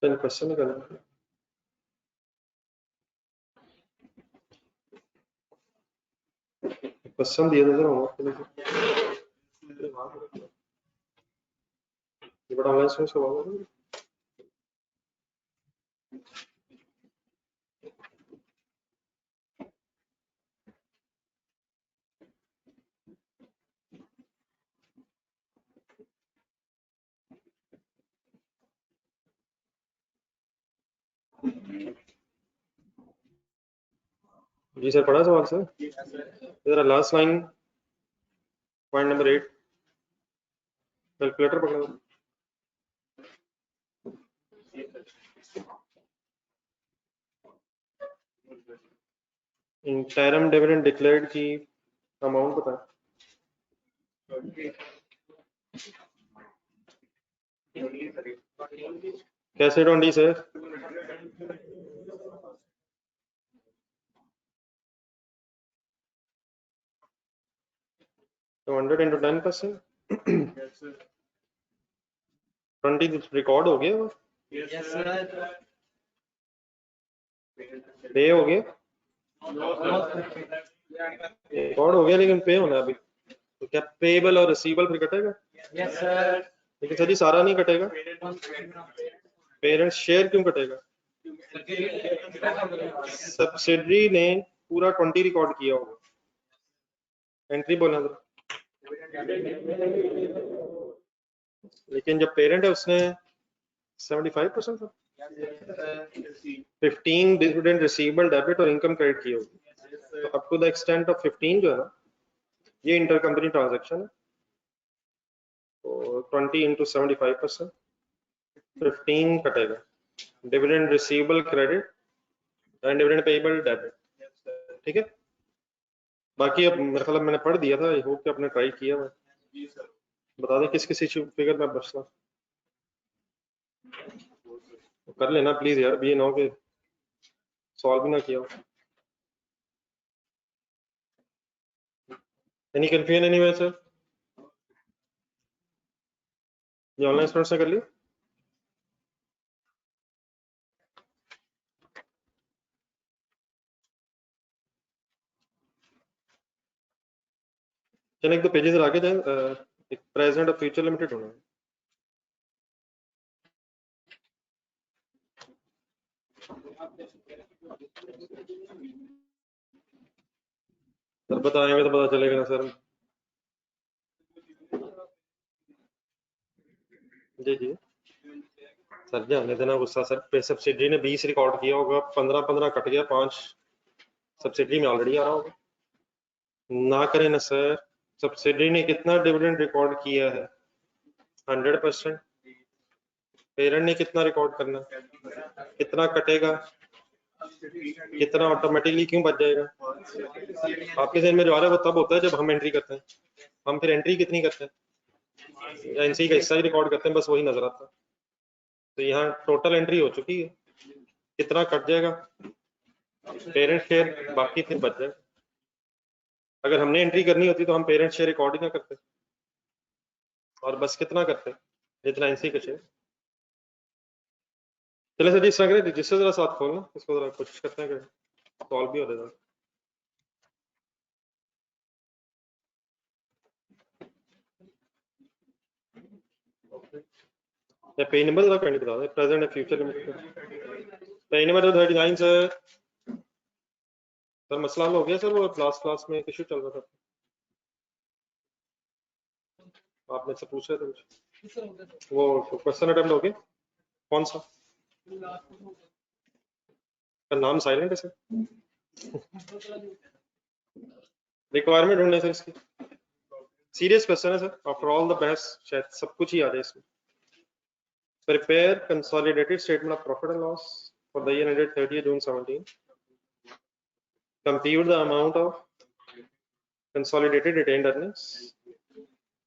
Question निकल question दिए थे होमवर्क के लिए ये बड़ा ऑनलाइन सोर्स होगा जी सर पढ़ा सवाल सर जरा last line point number 8 calculator पकड़ो इंटरम डिविडेंड डिक्लेयर्ड की अमाउंट बता कैसे 20 सर तो 100 into 10%. 20 रिकॉर्ड हो गया पे हो गया रिकॉर्ड हो गया लेकिन पे होना अभी तो क्या पेबल और रिसीवेबल फिर कटेगा लेकिन सर जी सारा नहीं कटेगा पेरेंट्स शेयर क्यों कटेगा सब्सिडरी ने पूरा 20 रिकॉर्ड किया होगा एंट्री बोलना लेकिन जब पेरेंट है उसने 75% 15 डिविडेंड रिसीवेबल डेबिट और इनकम क्रेडिट की होगी तो up to the extent of 15 जो है ना ये इंटर कंपनी ट्रांजैक्शन है तो 20 into 75% 15 कटेगा dividend receivable credit and dividend payable debit ठीक है बाकी अब मेरे ख्याल मैंने पढ़ दिया था आई होप कि आपने ट्राई किया है बता दें किस किस फिगर में बचना कर लेना प्लीज यार भी ना हो कि सॉल्व भी ना किया हो एनी कंफ्यूजन एनीवेयर सर ये ऑनलाइन स्टूडेंट्स ने कर लिया चलो एक दो पेजेस आगे जाए एक प्रेजेंट और फ्यूचर लिमिटेड होना है सर बताएंगे तो पता चलेगा ना सर जी जी सर जी आने देना गुस्सा सर सब्सिडी ने 20 रिकॉर्ड किया होगा 15 कट गया 5 सब्सिडी में ऑलरेडी आ रहा होगा ना करें ना सर सब्सिडी ने कितना डिविडेंड रिकॉर्ड किया है 100% पेरेंट ने कितना रिकॉर्ड करना कितना कटेगा कितना ऑटोमेटिकली क्यों बच जाएगा आपके जहन में जो आ रहा है वो तब होता है जब हम एंट्री करते हैं हम फिर एंट्री कितनी करते हैं एनसी का हिस्सा ही रिकॉर्ड करते हैं बस वही नजर आता है तो यहाँ टोटल एंट्री हो चुकी है कितना कट जाएगा पेरेंट शेयर बाकी फिर बच जाए अगर हमने एंट्री करनी होती तो हम पेरेंट शेयर रिकॉर्ड ही ना करते और बस कितना करते जितना एनसी का शेयर चले सर जी इस तरह रजिस्टर जरा साथ खोलना इसको जरा कोशिश करते हैं कि सॉल्व भी हो जाएगा या पे नंबर जरा कैंडी बता दे प्रेजेंट है फ्यूचर लिमिट पे नंबर 39 सर मसला हल हो गया सर वो क्लास में इशू चल रहा था आपने से पूछ रहे थे कुछ वो क्वेश्चन अटेम्प्ट हो गया कौन सा का नाम साइलेंट है सर रिक्वायरमेंट ढूंढने सर इसकी सीरियस क्वेश्चन है sir after all the best शायद सब कुछ ही आ जाए इसमें prepare consolidated statement of profit and loss for the year ended 30th June 17 compute the amount of consolidated retained earnings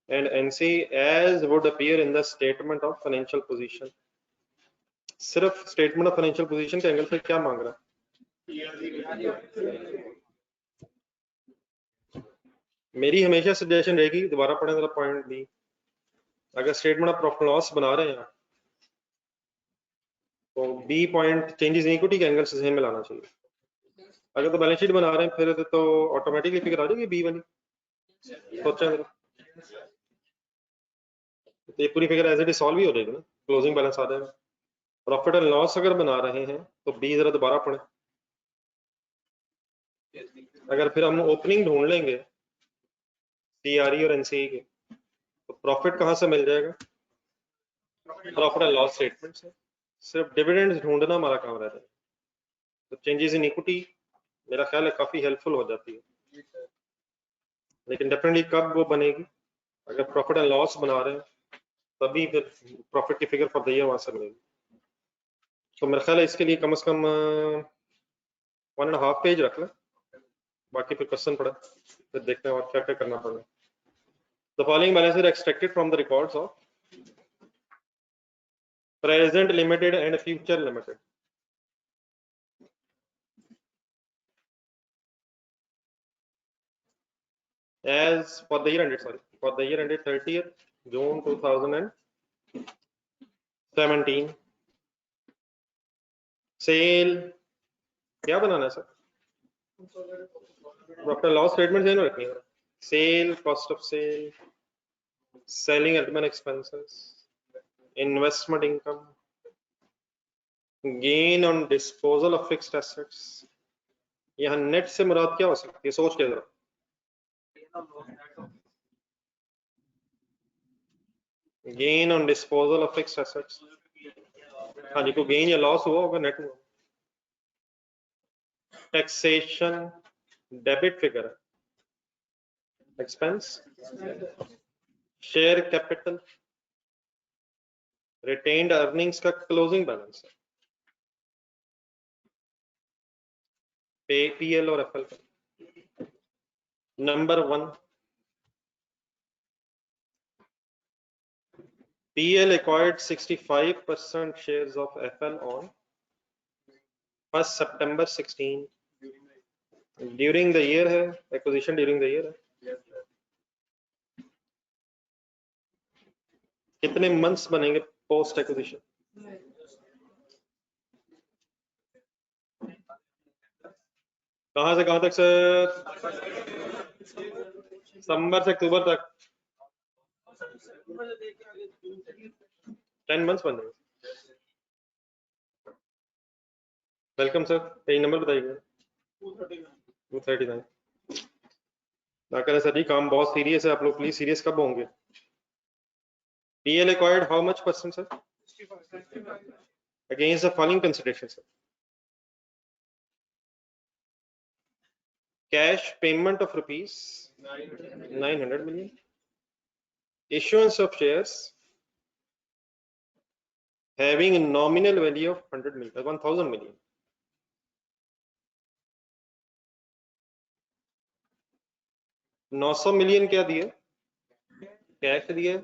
and NC as would appear in the statement of financial position सिर्फ statement of financial position के angle से क्या मांग रहा है मेरी हमेशा suggestion रहेगी दोबारा पढ़ें जरा पॉइंट बी अगर स्टेटमेंट ऑफ प्रॉफिट लॉस बना रहे हैं तो B point changes in equity के एंगल से जहन में लाना चाहिए। अगर तो बैलेंस शीट बना रहे हैं फिर तो ऑटोमेटिकली फिगर आ जाएगी बी वाली। सोचा जरा, तो ये पूरी figure as it is solve ही हो जाएगी ना, क्लोजिंग बैलेंस आ जाएगा। प्रॉफिट एंड लॉस अगर बना रहे हैं तो बी जरा दोबारा पढ़े। अगर फिर हम ओपनिंग ढूंढ लेंगे सीआरई और एनसीई के, तो प्रॉफिट कहाँ से मिल जाएगा? प्रॉफिट एंड लॉस स्टेटमेंट से। सिर्फ डिविडेंड्स ढूंढना हमारा काम रहता है। तो चेंजेस इन इक्विटी मेरा ख्याल है काफी हेल्पफुल हो जाती है, लेकिन डेफिनेटली कब वो बनेगी? अगर प्रॉफिट एंड लॉस बना रहे हैं तभी फिर प्रॉफिट की फिगर फॉर द ईयर वहां से मिलेगी। तो मेरा ख्याल है इसके लिए कम से कम 1.5 पेज रख लें, बाकी फिर क्वेश्चन पढ़े, फिर देखते हैं और क्या क्या करना पड़ेगा। The following balances are extracted from the records of present limited and future limited. As for the year ended, for the year ended 30th June 2017, sale क्या बनाना है सर? प्रॉफिट लॉस स्टेटमेंट है ना रखनी है। Sale, cost of sale, selling admin expenses, investment income, gain on disposal of fixed assets. यहाँ net से मुराद क्या हो सकती है? सोच के जरा। Gain on disposal of fixed assets. हाँ जी, को गेन या लॉस हुआ होगा, नेट हुआ। टैक्सेशन डेबिट फिगर है, expense, share capital, retained earnings का क्लोजिंग बैलेंस है, पीएल और एफएल का। Number 1, PL acquired 65% shares of FL on 1st September 16. During the year है, acquisition during the year है। कितने months बनेंगे post acquisition? कहां से कहां तक सर? सितंबर से अक्टूबर तक 10 months बन जाएंगे। वेलकम सर, पेज नंबर बताइएगा। 239। ना करें सर जी, काम बहुत सीरियस है, आप लोग प्लीज सीरियस कब होंगे? PL acquired how much percent sir? Against the following consideration sir. Cash payment of rupees 900 million. Issuance of shares having a nominal value of 1,000 million. $900 million क्या दिए? कैश दिए,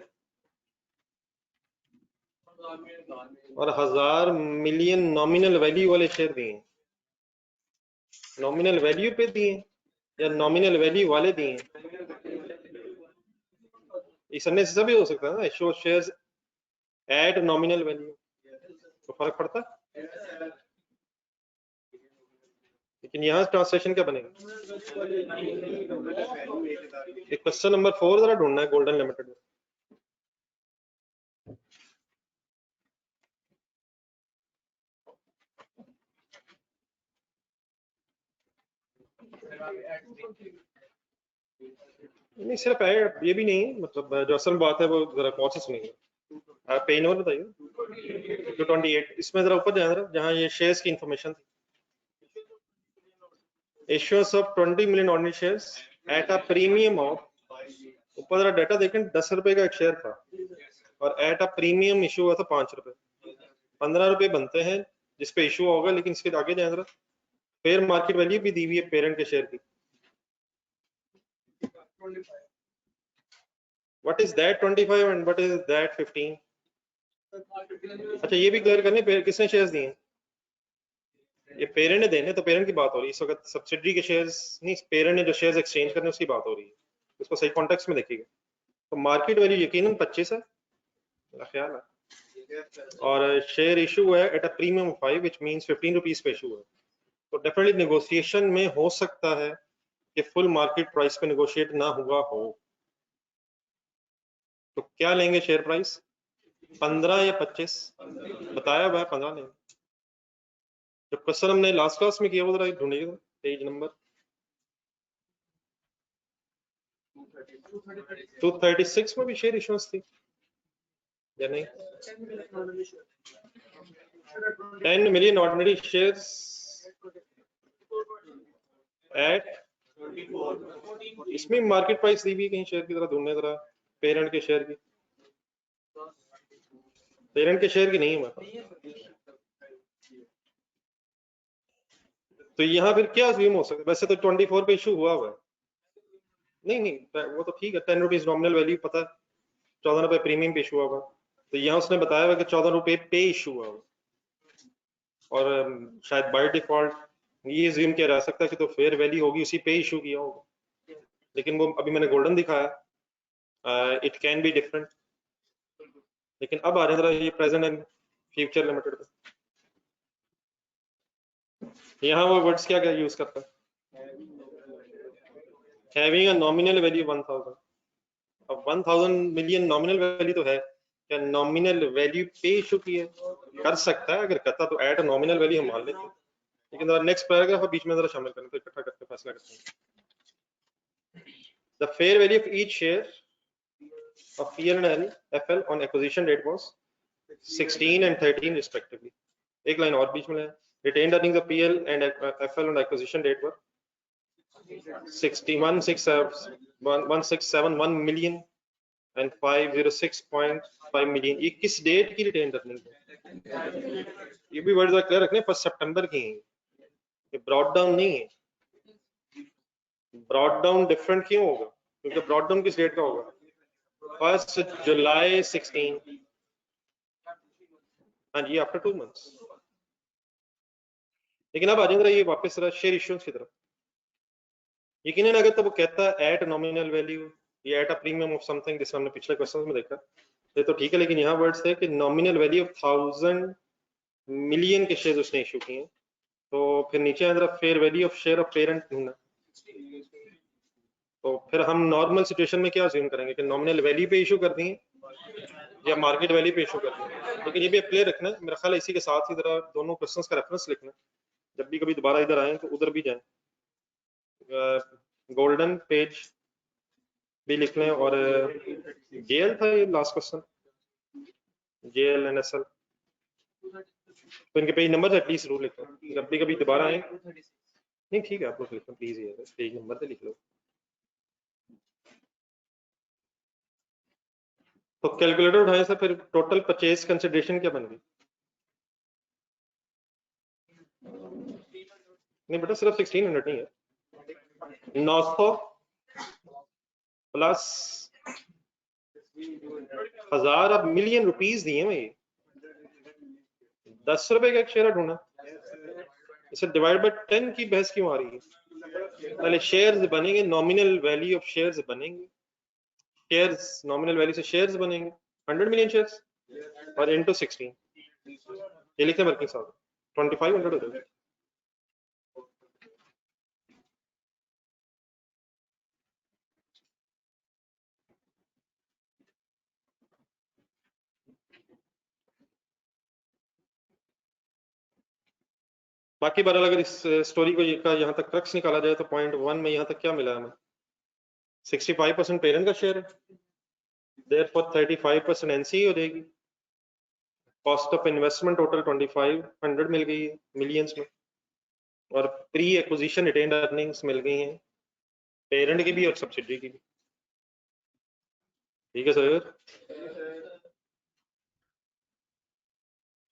और 1000 मिलियन नॉमिनल वैल्यू वाले share दिए। Nominal value पे दिए या nominal value वाले दिए? इस अन्य से भी हो सकता है ना, show shares at nominal value, तो फर्क पड़ता है। लेकिन यहाँ ट्रांसलेशन क्या बनेगा? क्वेश्चन नंबर 4 जरा ढूंढना है गोल्डन लिमिटेड में। नहीं सिर्फ ऐड, ये भी नहीं, मतलब जो असल बात है वो जरा कौन सा सुनेंगे। आप पेज नंबर बताइए। 228, इसमें जरा ऊपर जाए जरा, जहाँ ये शेयर्स की इंफॉर्मेशन थी। Issuance of 20 million ordinary shares at a premium of, ऊपर जरा डाटा देखें, 10 रुपए का एक शेयर था और एट अ प्रीमियम इशू हुआ था 5 रुपए। 15 रुपए बनते हैं जिसपे इशू होगा, लेकिन इसके आगे जाए जरा, फेयर मार्केट वैल्यू भी दी हुई है पेरेंट के शेयर की। What is that 25 and what is that 15? अच्छा ये भी क्लियर करने, किसने शेयर्स दिए? ये पेरेंट ने देने, तो पेरेंट की बात हो रही है इस वक्त, सब्सिडरी के शेयर्स नहीं, पेरेंट ने जो शेयर्स एक्सचेंज करने उसकी बात हो रही है, इसको सही कॉन्टेक्स्ट में देखिएगा। तो मार्केट वैल्यू यकीनन 25 है मेरा ख्याल है। और शेयर इशू है at a premium of 5 which means 15 rupees पे इशू है, तो डेफिनेटली नेगोशिएशन में हो सकता है कि फुल मार्केट प्राइस पे नेगोशिएट ना हुआ हो। तो क्या लेंगे शेयर प्राइस, 15 या 25? बताया हुआ है 15 लेंगे। जो क्वेश्चन हमने लास्ट क्लास में किया वो जरा ढूंढिएगा, पेज नंबर 236 में भी शेयर इश्यूएंस थी या नहीं? 10 million ordinary shares at, इसमें मार्केट प्राइस दी हुई कहीं शेयर की तरह ढूंढने जरा, पेरेंट के शेयर की, पेरेंट के शेयर की नहीं है। तो यहाँ फिर क्या अज्यूम हो सकता है, वैसे तो 24 पे इशू हुआ हुआ है, नहीं वो तो ठीक है, 10 रुपीज नॉमिनल वैल्यू पता है, 14 रुपए प्रीमियम पे इशू हुआ, तो यहाँ उसने बताया हुआ कि 14 रुपए पे इशू हुआ, और शायद बाय डिफॉल्ट ये अज्यूम किया जा सकता है कि तो फेयर वैल्यू होगी उसी पे इशू किया होगा, लेकिन वो अभी मैंने गोल्डन दिखाया, इट कैन बी डिफरेंट। लेकिन अब आ रहे जरा ये प्रेजेंट एंड फ्यूचर लिमिटेड पे, यहाँ वो वर्ड्स क्या क्या यूज करता है, हैविंग अ नॉमिनल वैल्यू 1000। अब 1000 मिलियन नॉमिनल वैल्यू तो है, क्या नॉमिनल वैल्यू पे इशू की है? कर सकता है, अगर करता तो एट नॉमिनल वैल्यू हम मान लेते हैं, लेकिन जरा नेक्स्ट पैराग्राफ बीच में जरा शामिल करने तो इकट्ठा करके फैसला करते हैं। The fair value of each share of PL FL on acquisition date was 16 and 13 respectively. एक लाइन और बीच में है, retained earnings of PL and FL on acquisition date were 1671 million and 506.5 million। ये किस डेट की रिटेन अर्निंग है? ये भी वर्ड क्लियर रखने, 1 सितंबर की है, ये ब्रॉड डाउन नहीं है। ब्रॉड डाउन डिफरेंट क्यों होगा, क्योंकि ब्रॉड डाउन किस डेट का होगा, 1 जुलाई 16। हाँ जी, आफ्टर 2 मंथ्स। लेकिन अब आ जाए ये वापस जरा शेयर इश्यूएंस की तरफ। यकीनन अगर तो वो कहता है एट नॉमिनल वैल्यू या at a premium of something, जिसमें हमने पिछले क्वेश्चन में देखा, ये तो ठीक है, लेकिन यहाँ वर्ड्स है कि नॉमिनल वैल्यू ऑफ 1000 मिलियन के शेयर उसने इशू किए, तो फिर नीचे अंदर fair value of share of parent ढूंढना, तो फिर हम नॉर्मल सिचुएशन में क्या अज्यूम करेंगे कि नॉमिनल वैल्यू पे इशू कर देंगे या मार्केट वैल्यू पे इशू कर देंगे। लेकिन ये भी क्लियर रखना है, मेरा ख्याल है इसी के साथ ही जरा दोनों क्वेश्चंस का रेफरेंस लिखना, जब भी कभी दोबारा इधर आए तो उधर भी जाएं, गोल्डन पेज भी लिख लें, और जेएल था ये लास्ट क्वेश्चन, जेएल एनएसएल, तो इनके पेज नंबर एटलीस्ट जरूर लिख लो, जब भी कभी दोबारा आए। नहीं ठीक है, आप लोग लिख लो प्लीज, ये पेज नंबर से लिख लो। तो कैलकुलेटर उठाए से फिर टोटल परचेज कंसिडरेशन क्या बन गई? नहीं बेटा, सिर्फ 1600 नहीं है, 900 प्लस 1000, अब मिलियन रुपीस दिए मैं, 10 रुपए का एक शेयर ढूंढा, इसे डिवाइड बाय 10 की बहस क्यों आ रही है? पहले शेयर्स बनेंगे, नॉमिनल वैल्यू ऑफ शेयर्स बनेंगे, शेयर्स नॉमिनल वैल्यू से शेयर्स बनेंगे 100 मिलियन शेयर्स, और इनटू 16, ये लिखते हैं वर्किंग साथ 2500 हो जाएगा। बाकी बहरहाल अगर इस स्टोरी को यहाँ तक क्रक्स निकाला जाए तो पॉइंट 1 में यहाँ तक क्या मिला हमें, 65% पेरेंट का शेयर है, देयरफॉर 35% एनसी हो जाएगी, कॉस्ट ऑफ इन्वेस्टमेंट टोटल 2500 मिल गई है मिलियंस में, और प्री एक्विजिशन रिटेन्ड अर्निंग्स मिल गई हैं पेरेंट की भी और सब्सिडी की भी। ठीक है सर,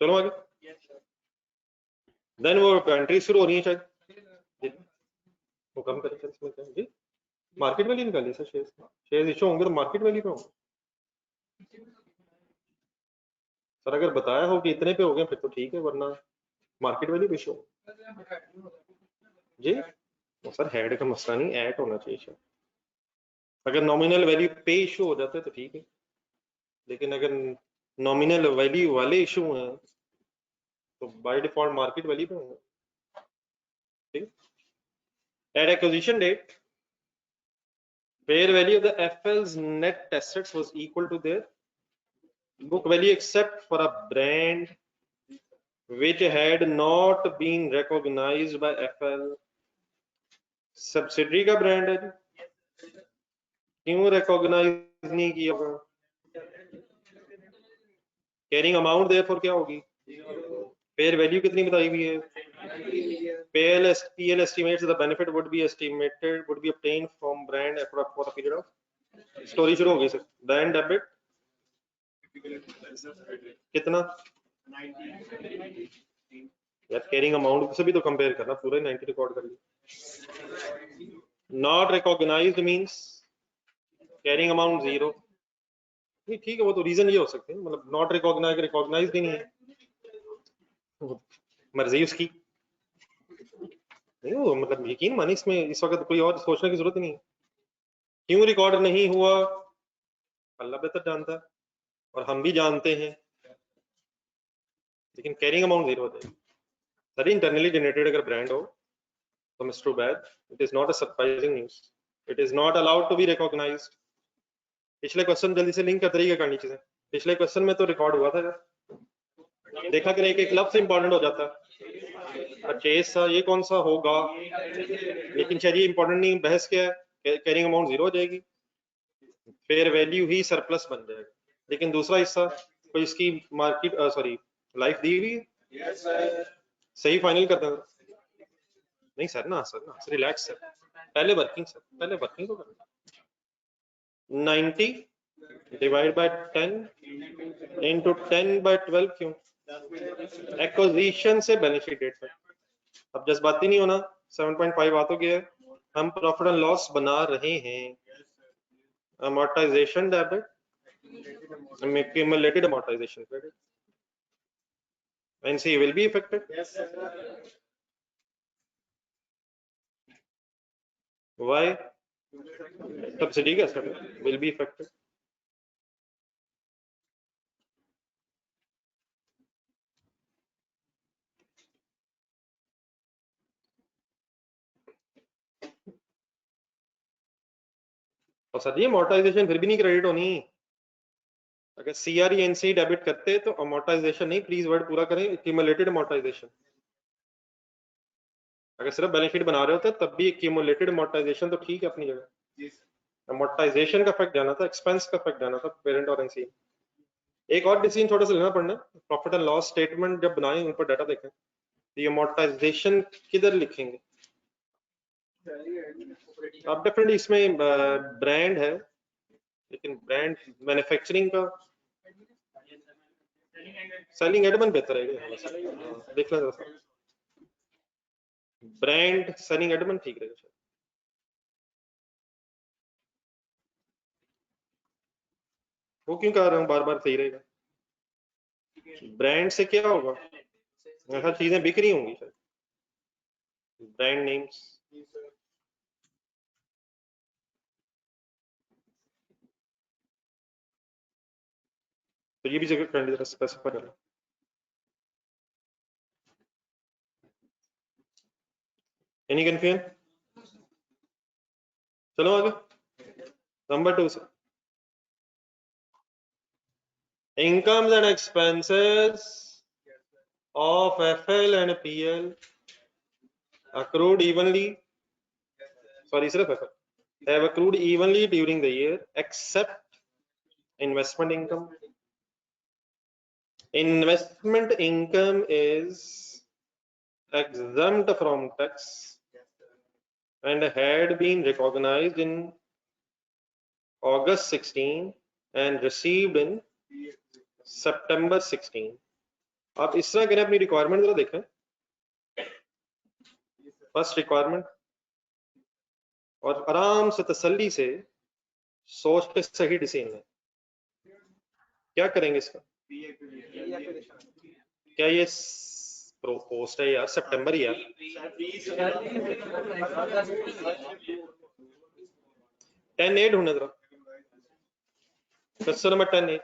चलो आगे। देन वो एंट्री शुरू हो रही है शायद, वो कम करें इसमें क्या जी, मार्केट वैल्यू निकालिए सर, शेयर्स इशू होंगे तो मार्केट वैल्यू पे होंगे सर, अगर बताया हो कि इतने पे हो गए फिर तो ठीक है, वरना मार्केट वैल्यू पे इशू जी। तो सर हेड का मसला नहीं, ऐट होना चाहिए शायद, अगर नॉमिनल वैल्यू पे इशू हो जाता है तो ठीक है, लेकिन अगर नॉमिनल वैल्यू वाले इशू हैं तो बाय डिफॉल्ट मार्केट वैल्यू पे होंगे। ठीक, at acquisition date fair value of the FL's net assets was equal to their book value except for a brand which had not been recognized by FL। Subsidiary का brand है जी, क्यों recognise नहीं किया? Carrying amount therefore क्या होगी? Fair value कितनी बताई हुई है? PL estimates the benefit would be obtained from brand for a period of, story शुरू हो गई सर। ब्रांड डेबिट कितना यार, कैरिंग अमाउंट से भी तो कंपेयर करना, पूरा 90 रिकॉर्ड कर लिया। Not recognised means carrying amount 0। नहीं ठीक है, वो तो रीजन ये हो सकते हैं, मतलब नॉट रिकॉग्नाइज्ड ही नहीं है, मर्जी उसकी। नहीं वो मतलब यकीन मानी, इसमें इस वक्त कोई और सोचने की जरूरत नहीं है। क्यों रिकॉर्ड नहीं हुआ अल्लाह बेहतर जानता है और हम भी जानते हैं, लेकिन कैरिंग अमाउंट 0 होता है। सर इंटरनली जनरेटेड अगर ब्रांड हो तो mister bad, it is not a surprising news, it is not allowed to be recognised. पिछले क्वेश्चन जल्दी से लिंक कर तरीके करनी चीजें, पिछले क्वेश्चन में तो रिकॉर्ड हुआ था, देखा करें एक लफ्ज इंपॉर्टेंट हो जाता है। परचेज था, ये कौन सा होगा, लेकिन शायद ये इंपॉर्टेंट नहीं। बहस क्या है, कैरिंग अमाउंट 0 हो जाएगी, फेयर वैल्यू ही सरप्लस बन जाएगा। लेकिन दूसरा हिस्सा कोई इसकी मार्केट सॉरी लाइफ दी हुई है, सही फाइनल करते हैं। नहीं सर ना, सर रिलैक्स सर, पहले वर्किंग तो करना। 90 डिवाइड बाय 10 इंटू 10 बाय 12 क्यों? एक्विजिशन से बैलेंस शीट डेट तक। अब जज्बाती नहीं होना, 7.5 आ तो गया है, हम प्रॉफिट एंड लॉस बना रहे हैं। Amortisation debit, accumulated amortization credit, NC will be affected। Yes, sir. Why? Subsidy का सर will be affected। और सर ये amortization फिर भी नहीं क्रेडिट होनी। अगर CRE NC डेबिट करते तो amortization नहीं, प्लीज वर्ड पूरा करें, accumulated amortization। अगर सिर्फ बैलेंस शीट बना रहे होते तब भी accumulated amortization तो ठीक है अपनी जगह। amortization का इफेक्ट जाना था, एक्सपेंस का इफेक्ट जाना था पेरेंट और NC। एक और डिसीजन थोड़ा सा लेना पड़ना, प्रॉफिट एंड लॉस स्टेटमेंट जब बनाएं उन पर डाटा देखें, ये amortization किधर लिखेंगे? अब डेफिनेटली इसमें ब्रांड है, लेकिन ब्रांड मैन्युफैक्चरिंग का सेलिंग एडमन बेहतर है, देख लें जरा, ब्रांड सेलिंग एडमन ठीक रहेगा। वो क्यों कह रहा हूँ बार बार सही रहेगा, ब्रांड से क्या होगा, हर चीजें बिक रही होंगी सर, ब्रांड नेम्स। तो ये भी जगह कैंडिडेट स्पेसिफाई करना। Any confusion? चलो आगे, number 2 sir, incomes and expenses of FL and PL accrued evenly, sorry sir, have accrued evenly during the year except investment income। Investment income is exempt from tax and had been recognized in August 16 and received in September 16। आप इस तरह करें, अपनी requirement जरा देखें, first requirement, और आराम से तसल्ली से सोच के सही डिसीजन लें। क्या करेंगे इसका? क्या ये पोस्ट है यार, सितंबर ही यार, 10/8 होने जरा, क्वेश्चन नंबर 10/8।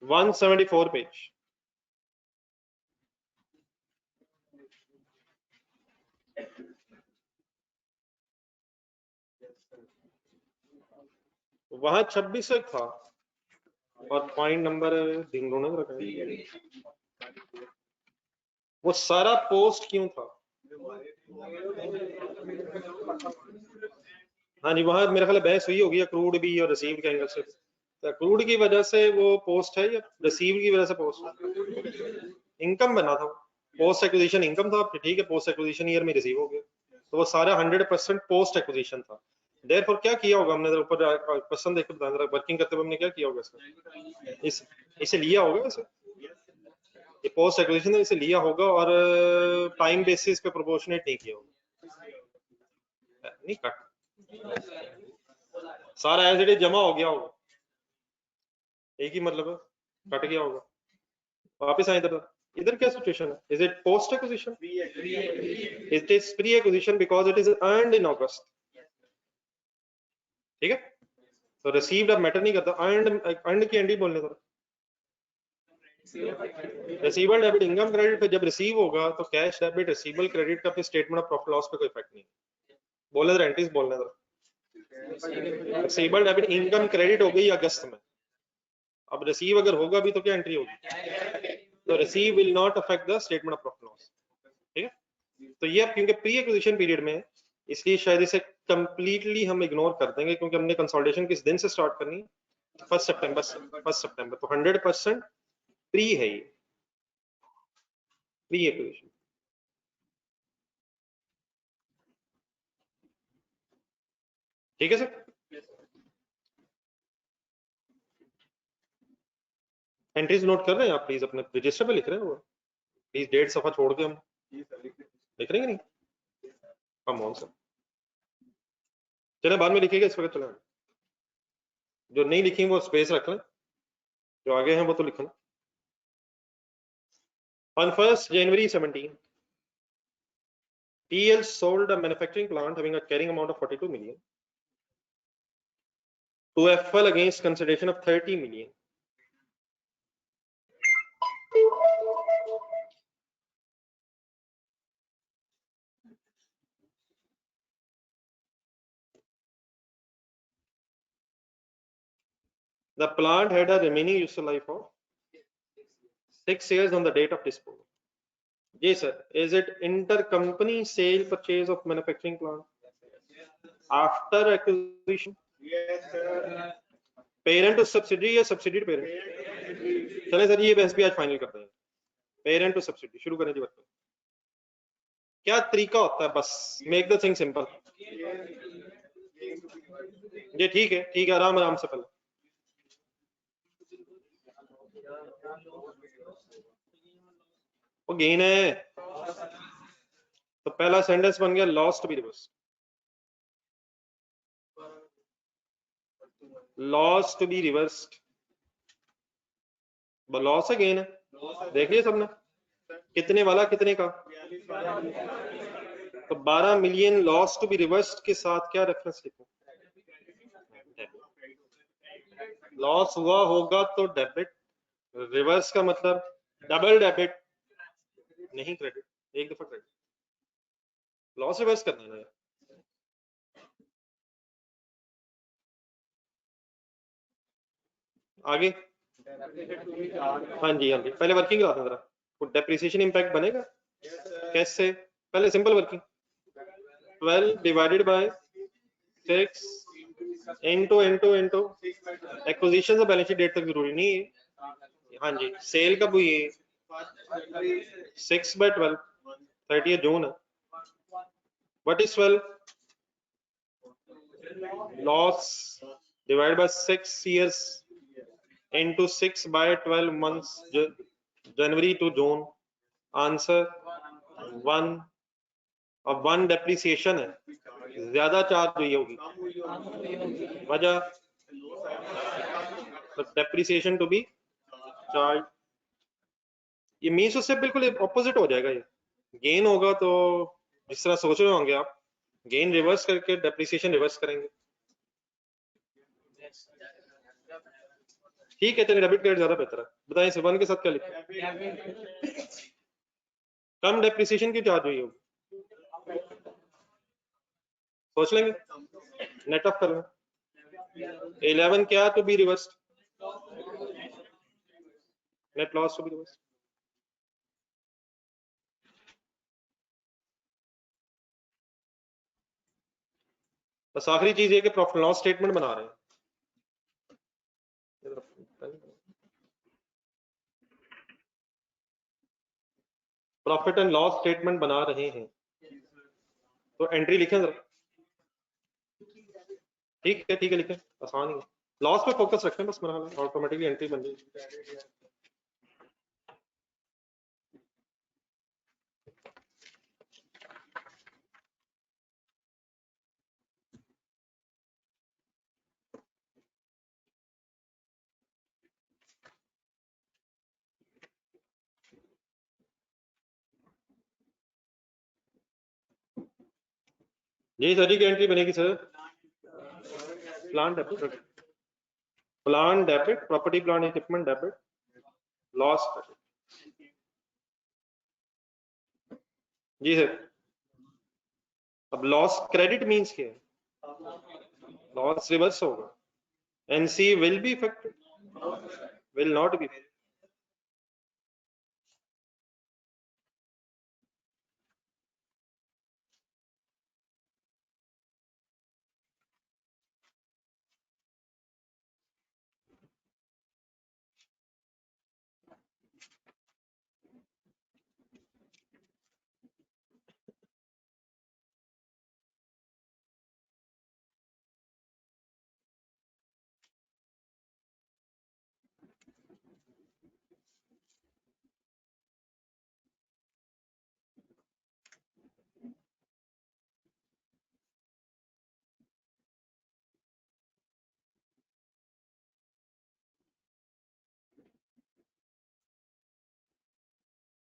174 पेज। वहां 26 था और पॉइंट नंबर ढिंगोने रखा है। वो सारा पोस्ट क्यों था? हाँ जी, वहां मेरा ख्याल बहस हुई होगी अक्रूड भी और रिसीव्ड के एंगल से। अक्रूड की वजह से वो पोस्ट है या रिसीव्ड की वजह से पोस्ट? इनकम बना था, पोस्ट एक्विजिशन इनकम था, ठीक है, पोस्ट एक्विजिशन ईयर में रिसीव हो गया, तो वो सारा 100% पोस्ट एक्विजिशन था। देयरफॉर क्या किया होगा हमने, ऊपर क्वेश्चन देख के बताना जरा, वर्किंग करते हुए हमने क्या किया होगा इसका? इसे लिया होगा इसे, ये पोस्ट एक्विजिशन है, इसे लिया होगा और टाइम बेसिस पे प्रोपोर्शनेट नहीं किया होगा, नहीं कट, सारा एज इट इज जमा हो गया होगा, एक ही मतलब है, कट गया होगा। वापस आए इधर, इधर क्या सिचुएशन है? Is it post acquisition? It is pre acquisition because it is earned in August, ठीक है। तो रिसीव्ड अब मैटर नहीं करता, अर्नड की एंडी बोलने दो। रिसीवेबल डेबिट इनकम क्रेडिट पे जब रिसीव होगा तो कैश डेबिट रिसीवेबल क्रेडिट का फिर स्टेटमेंट ऑफ प्रॉफिट लॉस पे कोई इफेक्ट नहीं। बोले तो एंट्रीज बोलने दो। रिसीवेबल डेबिट इनकम क्रेडिट हो गई अगस्त में, अब रिसीव अगर होगा भी तो क्या एंट्री होगी? तो receive will not affect the statement of profit loss, ठीक है। तो ये अब क्योंकि प्री एक्विजिशन पीरियड में, इसलिए शायद इसे कंप्लीटली हम इग्नोर कर देंगे, क्योंकि हमने कंसोलिडेशन किस दिन से स्टार्ट करनी है? 1 सितंबर से। 1 सितंबर, तो 100% प्री है ये, प्री एक्विजिशन। ठीक है सर, एंट्रीज नोट कर रहे हैं आप प्लीज, अपने रजिस्टर पे लिख रहे हैं वो प्लीज, डेढ़ सफा छोड़ के हम लिख रहे हैं नहीं? कम ऑन सर, चले बाद में लिखेगा इस वक्त, चले जो नहीं लिखेंगे वो स्पेस रख लें, जो आगे हैं वो तो लिखना। On 1st January 17, TL sold a manufacturing plant having a carrying amount of 42 million to FL against consideration of 30 million. The plant had a remaining useful life of 6 years on the date of disposal. Yes sir, is it intercompany sale purchase of manufacturing plant after acquisition? Yes sir. Parent to subsidy या subsidy parent? चले sir ये बहस भी आज final करते हैं, parent to subsidy शुरू करें जी। बच्चों क्या तरीका होता है, बस मेक द थिंग सिंपल। ये ठीक है, ठीक है, आराम आराम से पहले वो गेन है, तो पहला सेंटेंस बन गया loss to be reverse, loss to be reversed, loss है गेन है, देख लिया सबने, कितने वाला कितने का? तो 12 million loss to be reversed के साथ क्या रेफरेंस लिखूं? लॉस हुआ होगा तो डेबिट, रिवर्स का मतलब डबल डेबिट नहीं क्रेडिट, एक दफा क्रेडिट, लॉस रिवर्स करना है ना यार। आगे हाँ जी, हाँ जी, पहले वर्किंग कराते हैं जरा, डेप्रिसिएशन इंपैक्ट बनेगा कैसे? पहले simple working, 12 divided by 6 into acquisition से बैलेंस शीट डेट तक जरूरी नहीं है। हाँ जी, सेल कब हुई है? 6/12, 30 जून है। What is 12? Loss divide by 6 years into 6/12 months, जनवरी टू जून, आंसर 1। अब 1 डेप्रिसिएशन है, ज्यादा चार्ज हुई होगी, वजह तो डेप्रिसिएशन टू बी चार्ज, ये मीन्स उससे बिल्कुल ऑपोजिट हो जाएगा, ये गेन होगा तो जिस तरह सोच रहे होंगे आप, गेन रिवर्स करके डेप्रिसिएशन रिवर्स करेंगे, ठीक है चलिए डेबिट क्रेडिट ज्यादा बेहतर है। बताएं इसे 1 के साथ क्या लिखें? कम डेप्रिसिएशन की चार्ज हुई होगी, सोच लेंगे, नेट ऑफ कर लें। 11 क्या to be reverse, net loss to be reverse. बस आखिरी चीज ये कि प्रॉफिट लॉस स्टेटमेंट बना रहे हैं, प्रॉफिट एंड लॉस स्टेटमेंट बना रहे हैं, तो एंट्री लिखें जरा। ठीक है लिखें, आसान ही है। लॉस पे फोकस रखें बस, मेरा हाल ऑटोमेटिकली एंट्री बन जाएगी। जी सर जी की एंट्री बनेगी sir, plan debit, plan debit, property plan equipment debit, loss debit. जी सर। अब लॉस क्रेडिट मींस क्या है? लॉस रिवर्स होगा, NC will be affected, will not be.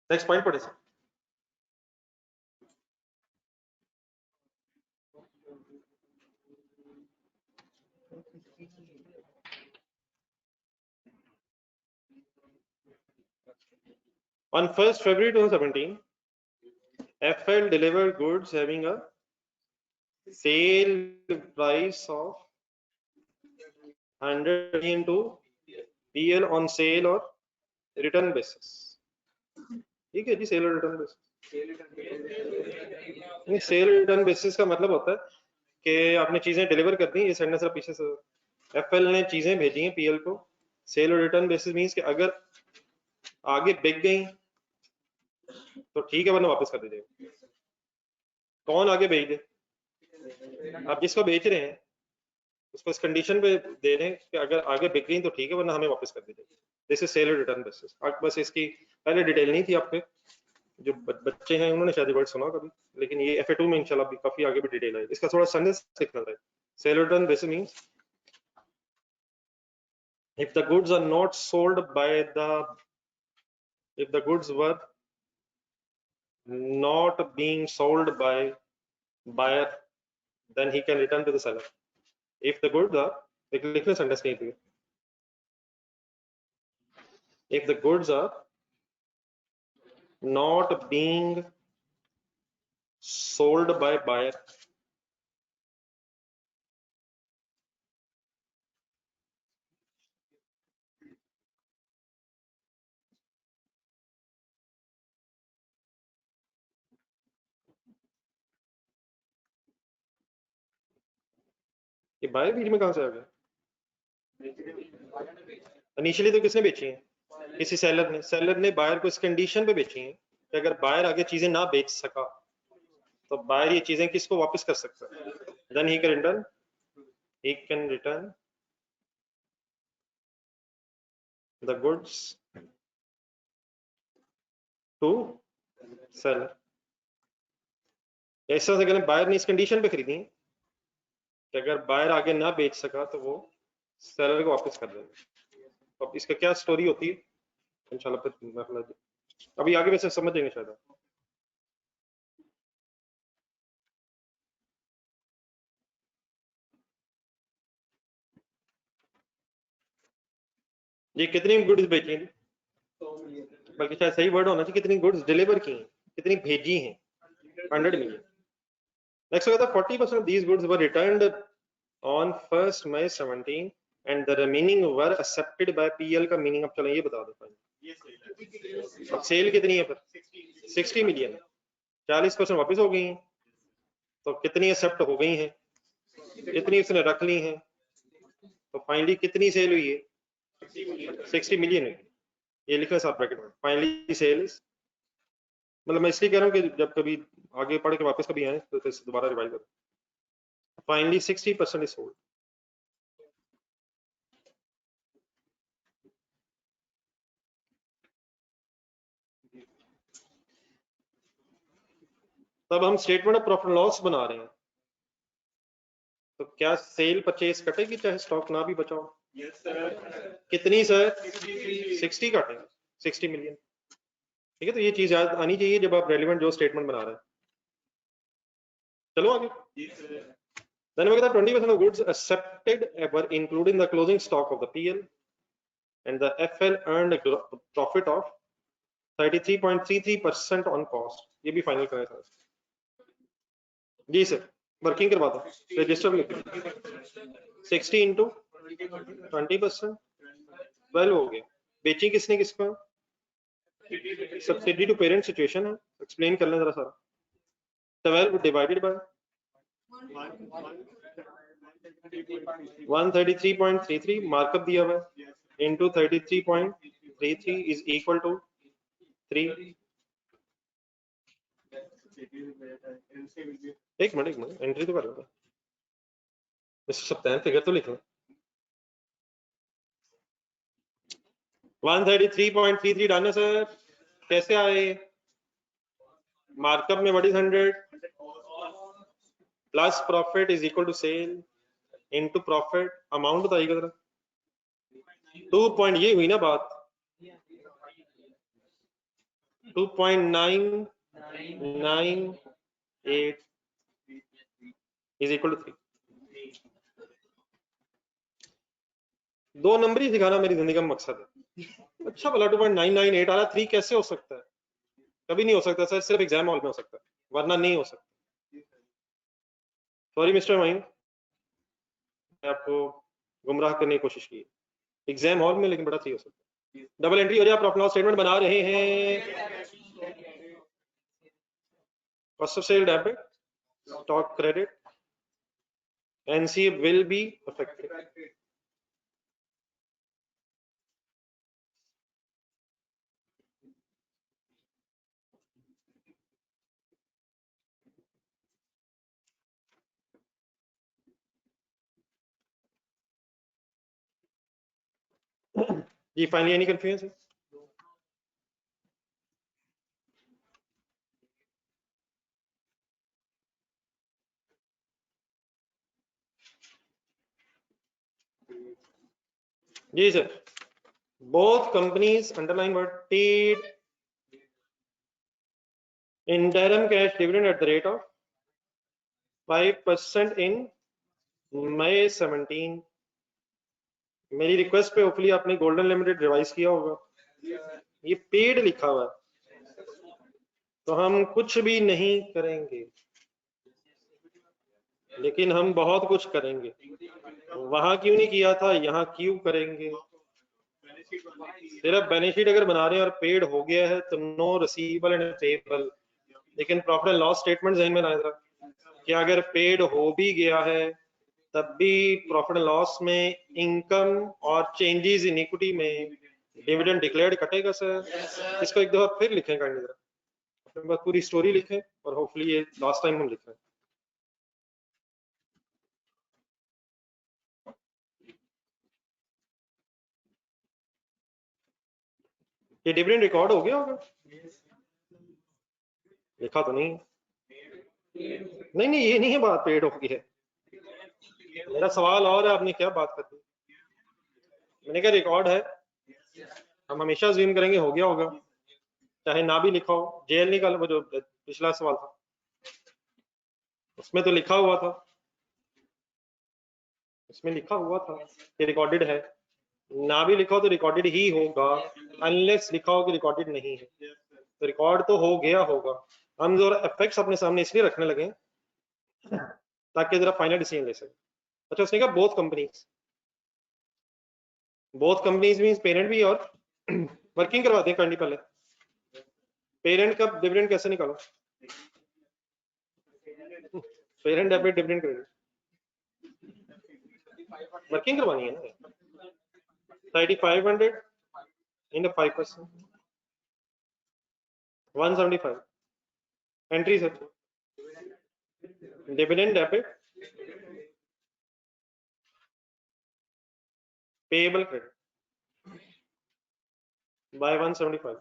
Next point पढ़े sir. On 1st February 2017, FL delivered goods having a sale price of 100 million to PL on sale or return basis। ठीक है जी, cell और return basis. नहीं, cell return basis का मतलब होता है कि आपने चीजें डिलीवर कर दी, ये साइड से पीछे से एफएल ने चीजें भेजी हैं पीएल को। सेल और रिटर्न बेसिस मींस कि अगर आगे बिक गई तो ठीक है, वरना वापस कर दीजिएगा। कौन आगे बेच दे? आप जिसको बेच रहे हैं उसको इस कंडीशन पे दे रहे हैं कि अगर आगे बिक गई तो ठीक है, वरना हमें वापस कर दीजिए। दिस इज सेल और रिटर्न बेसिस। बस इसकी पहले डिटेल नहीं थी आपके जो बच्चे हैं उन्होंने शायद वर्ड सुना कभी, लेकिन ये FA2 में इंशाल्लाह भी काफी आगे भी डिटेल है इसका, थोड़ा सेंटेंस लिखना है। सेल और return basis means if the goods are not sold by the, if the goods were not being sold by buyer, then he can return to the seller। if the goods are, लिखने sentence नहीं थी, if the goods are not being sold by buyer, ये buyer बीच में कहां से आ गया? Initially तो किसने बेची है? किसी सेलर ने। सेलर ने बायर को इस कंडीशन पे बेची है कि अगर बायर आगे चीजें ना बेच सका तो बायर ये चीजें किसको वापस कर सकता है? Then he can return the goods to seller. ऐसा से करें, बायर ने इस कंडीशन पे खरीदी है कि अगर बायर आगे ना बेच सका तो वो सेलर को वापस कर देंगे। अब इसका क्या स्टोरी होती है इंशाल्लाह अभी आगे वैसे समझ जाएंगे शायद। ये कितनी गुड्स बेची हैं, बल्कि शायद सही वर्ड होना चाहिए कितनी गुड्स डिलीवर की हैं, कितनी भेजी हैं, 100 मिलियन। नेक्स्ट होगा 40% of these goods were returned on 1st May 17 and the remaining were accepted by PL का मीनिंग अब चलो ये बता दो। अब सेल कितनी है फिर 60 मिलियन, 40% वापस हो गई हैं, तो कितनी एक्सेप्ट हो गई हैं, कितनी उसने रख ली हैं, तो फाइनली कितनी सेल हुई है 60 मिलियन है। ये लिखा है साथ ब्रैकेट में, फाइनली सेल, मतलब मैं इसलिए कह रहा हूँ कि जब कभी आगे पढ़ के वापस कभी आए तो दोबारा रिवाइज करो। Finally 60% is sold. तब हम स्टेटमेंट ऑफ प्रॉफिट लॉस बना रहे हैं, तो क्या सेल परचेज कटेगी चाहे स्टॉक ना भी बचा हो? yes, कितनी सर 60 काटेंगे, 60 मिलियन। ठीक है, तो ये चीज याद आनी चाहिए जब आप रेलिवेंट जो स्टेटमेंट बना रहे हैं। चलो आगे। Then we get 20% of goods accepted were included in the closing stock of the PL and the FL earned a profit of 33.33% on cost। ये भी फाइनल करें सर। जी सर, वर्किंग करवा दो, रजिस्टर लिख 60 into 20%, 12 हो गया। बेची किसने किसको? सब्सिडी टू पेरेंट सिचुएशन है, एक्सप्लेन कर लें जरा सारा। 12 डिवाइडेड बाय 133.33 मार्कअप दिया हुआ है, इनटू 33.33 इज इक्वल टू 3। एक मिनट एंट्री तो कर लो, मिस्टर सप्ताह फिगर तो लिख लो। 133.33 डालने सर कैसे आए? मार्कअप में what is 100 plus profit is equal to sale into profit. Amount बताइएगा जरा। 2 पॉइंट ये हुई ना बात, 2.998 इज इक्वल टू 3। दो नंबर ही सिखाना मेरी जिंदगी का मकसद है। अच्छा भला 2.998 आ रहा, 3 कैसे हो सकता है? कभी नहीं हो सकता सर, सिर्फ एग्जाम हॉल में हो सकता है, वरना नहीं हो सकता। सॉरी मिस्टर माइन, मैं आपको गुमराह करने की कोशिश की, एग्जाम हॉल में लेकिन बड़ा 3 हो सकता है। डबल एंट्री और आप प्रॉफिट लॉस स्टेटमेंट बना रहे हैं। Cost of sale debit, stock credit, NC will be affected. जी फाइनली एनी कंफ्यूजन? जी sir, both companies underline word paid interim cash dividend at the rate of 5% in May 17। मेरी request पे hopefully आपने golden limited revise किया होगा। ये paid लिखा हुआ है, तो हम कुछ भी नहीं करेंगे, लेकिन हम बहुत कुछ करेंगे। वहां क्यों नहीं किया था, यहाँ क्यों करेंगे? सिर्फ बेनिफिट अगर बना रहे हैं और पेड हो गया है तो नो रिसीवेबल एंड पेएबल। लेकिन प्रॉफिट एंड लॉस स्टेटमेंट ज़हन में लाया था कि अगर पेड हो भी गया है तब भी प्रॉफिट एंड लॉस में इनकम और चेंजेस इन इक्विटी में डिविडेंड डिक्लेयर्ड कटेगा सर। इसको एक दफा फिर लिखें काइंडली, अपने पास पूरी स्टोरी लिखें और होपफुली ये लास्ट टाइम हम लिख रहे हैं। ये डिविडेंड रिकॉर्ड हो गया होगा, लिखा तो नहीं? नहीं ये नहीं है बात, पेड हो गई है। मेरा सवाल और है, आपने क्या बात कर दी? मैंने कहा रिकॉर्ड है, हम हमेशा ज़ूम करेंगे हो गया होगा, चाहे ना भी लिखा हो। जेल निकाल, वो जो पिछला सवाल था उसमें तो लिखा हुआ था, उसमें लिखा हुआ था कि रिकॉर्डेड है, ना भी लिखा हो तो रिकॉर्डेड ही होगा, अनलेस लिखा हो कि रिकॉर्डेड नहीं है, तो रिकॉर्ड तो हो गया होगा। हम जो इफेक्ट्स अपने सामने इसलिए रखने लगे ताकि जरा फाइनल डिसीजन ले सके। अच्छा उसने कहा बोथ कंपनीज मींस पेरेंट भी और वर्किंग करवाते हैं करनी पहले। पेरेंट का डिविडेंड कैसे निकालो? Parent debit dividend credit working करवानी है ना। 3500 into 5%, 175 entry sir. Dividend debit payable credit by 175।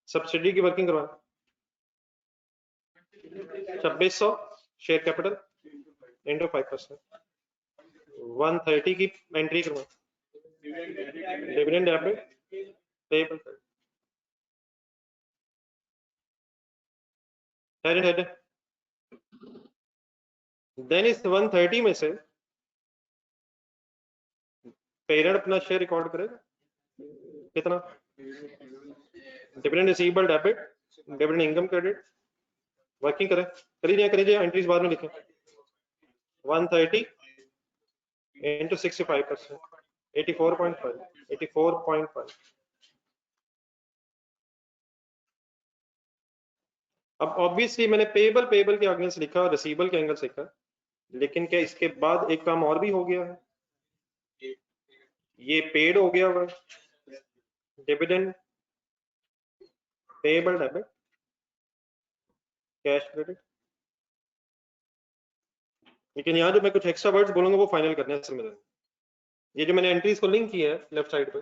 Subsidy की वर्किंग करवाना 2600 शेयर कैपिटल इंटू 5%, 130 की एंट्री करवाना, dividend debit payable credit headed. Then इस 130 में से पेरेंट अपना शेयर रिकॉर्ड करेगा कितना? Dividend receivable debit dividend income credit working करिए एंट्रीज बाद में लिखें। 130 into 65%, 84.5। अब ऑब्वियसली मैंने पेबल के एंगल से लिखा, रिसीवेबल के एंगल से लिखा, लेकिन क्या इसके बाद एक काम और भी हो गया है, ये पेड हो गया हुआ dividend payable debit cash credit. लेकिन यहाँ जो मैं कुछ एक्स्ट्रा वर्ड्स बोलूंगा वो फाइनल करने से मिलेंगे। ये जो मैंने एंट्रीज को लिंक किया है लेफ्ट साइड पे,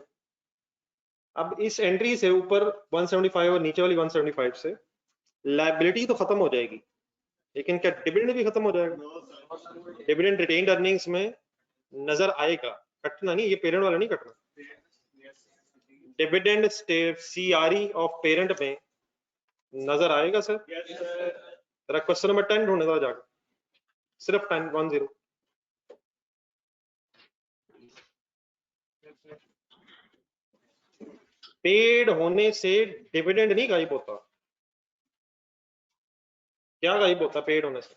अब इस एंट्री से ऊपर 175 और नीचे वाली 175 से लायबिलिटी तो खत्म हो जाएगी, लेकिन क्या डिविडेंड भी खत्म हो जाएगा? डिविडेंड रिटेन्ड अर्निंग्स में नजर आएगा, कटना नहीं, ये पेरेंट वाला नहीं कटना। डिविडेंड सीआरई ऑफ पेरेंट में नजर आएगा सर। जरा क्वेश्चन नंबर 10 ढूंढने दो जाकर, सिर्फ 10 पेड होने से डिविडेंड नहीं गायब होता। क्या गायब होता पेड होने से?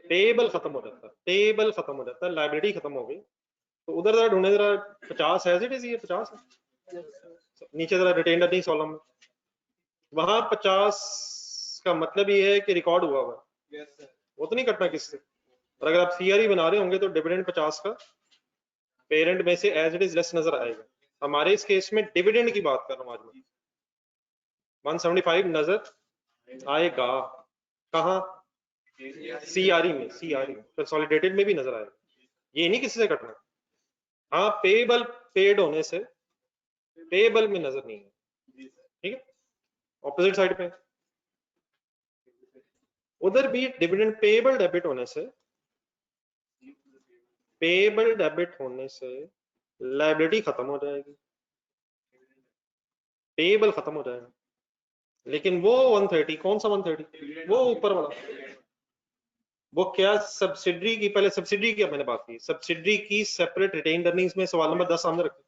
पेबल खत्म हो जाता, पेबल खत्म हो जाता, लाइबिलिटी खत्म हो गई। तो उधर जरा ढूंढे जरा 50 एज इट इज, ये 50 है नीचे जरा रिटेन्ड अर्निंग्स कॉलम में, वहां 50 का मतलब ये है कि रिकॉर्ड हुआ हुआ, वो तो नहीं कटना किससे। और अगर आप सीआरई बना रहे होंगे तो डिविडेंड 50 का पेरेंट में से एज इट इज लेस नजर आएगा। हमारे इस केस में डिविडेंड की बात कर रहा हूं आज मैं, 175 नजर आएगा कहाँ? सीआरई में, सीआरई कंसोलिडेटेड में भी नजर आएगा, ये नहीं किसी से कटना। हाँ पेबल पेड होने से पेबल में नजर नहीं है, ठीक है। ऑपोजिट साइड पे उधर भी डिविडेंड पेबल डेबिट होने से, पेबल डेबिट होने से लायबिलिटी खत्म हो जाएगी, पेबल खत्म हो जाएगा। लेकिन वो 130 कौन सा 130? वो ऊपर वाला, वो क्या सब्सिडरी की, पहले सब्सिडरी की मैंने बात की, सब्सिडरी की सेपरेट रिटेन्ड अर्निंग्स में सवाल नंबर 10 सामने रखें।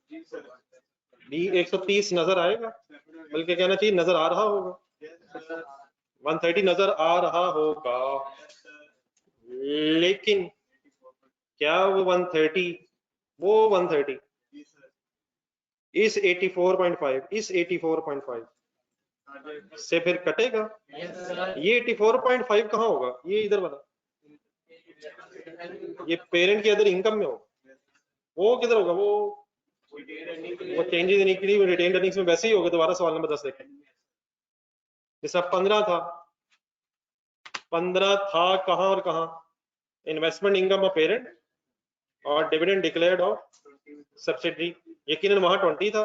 130 नजर आएगा, बल्कि कहना चाहिए नजर आ रहा होगा, 130 नजर आ रहा होगा। लेकिन क्या वो 130 इस 84.5 इस 84.5 से फिर कटेगा? ये 84.5 कहाँ होगा? ये इधर वाला, ये पेरेंट के अदर इनकम में होगा। वो किधर होगा? वो चेंजेस इन रिटेन्ड अर्निंग्स में वैसे ही होगा। दोबारा सवाल नंबर 10 देखें, जैसा 15 था, 15 था कहाँ और कहाँ? इन्वेस्टमेंट इनकम ऑफ पेरेंट और डिविडेंड डिक्लेयर्ड ऑफ सब्सिडरी। यकीनन वहां 20 था,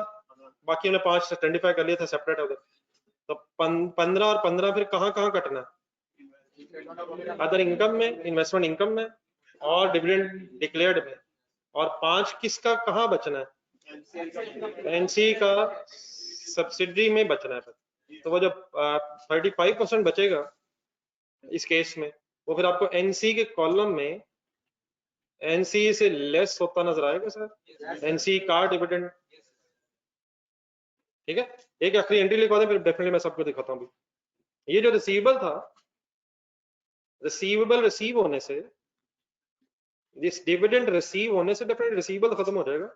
बाकी हमने 5 से 25 कर लिया था सेपरेट होगा। तो 15 और 15 फिर कहाँ कहाँ कटना? अदर इनकम में, इन्वेस्टमेंट इनकम में और डिविडेंड डिक्लेयर्ड में। और 5 किसका कहाँ बचना है? एनसी का सब्सिडरी में बचना है। तो वो जब 35% बचेगा इस केस में, वो फिर आपको एनसी के कॉलम में एनसी से लेस होता नजर आएगा सर, एनसी का डिविडेंड। ठीक है, एक आखिरी एंट्री लिखवा दें, फिर डेफिनेटली मैं सबको दिखाता हूँ। ये जो रिसीवेबल था, रिसीवेबल रिसीव होने से, जिस डिविडेंड रिसीव होने से डेफिनेटली रिसीवेबल खत्म हो जाएगा,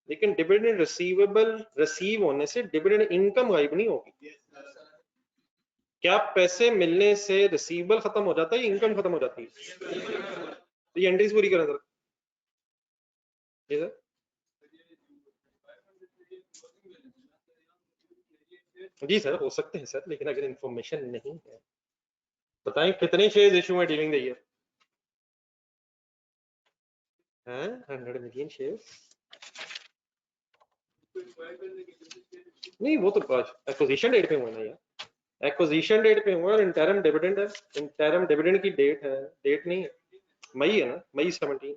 लेकिन डिविडेंड रिसीवेबल रिसीव होने से डिविडेंड इनकम गायब नहीं होगी। क्या पैसे मिलने से रिसीवेबल खत्म हो जाता है, इनकम खत्म हो जाती है? तो ये एंट्रीज पूरी करें सर। जी सर, जी सर हो सकते हैं सर, लेकिन अगर इंफॉर्मेशन नहीं है, बताएं कितने शेयर्स इशू में during the year? 100 million shares? नहीं, वो तो एक्विजिशन डेट पे हुआ ना यार, एक्विजिशन डेट पे हुआ और इंटरम डिविडेंड है, इंटरम डिविडेंड की डेट है, डेट नहीं है, मई है ना, मई 17,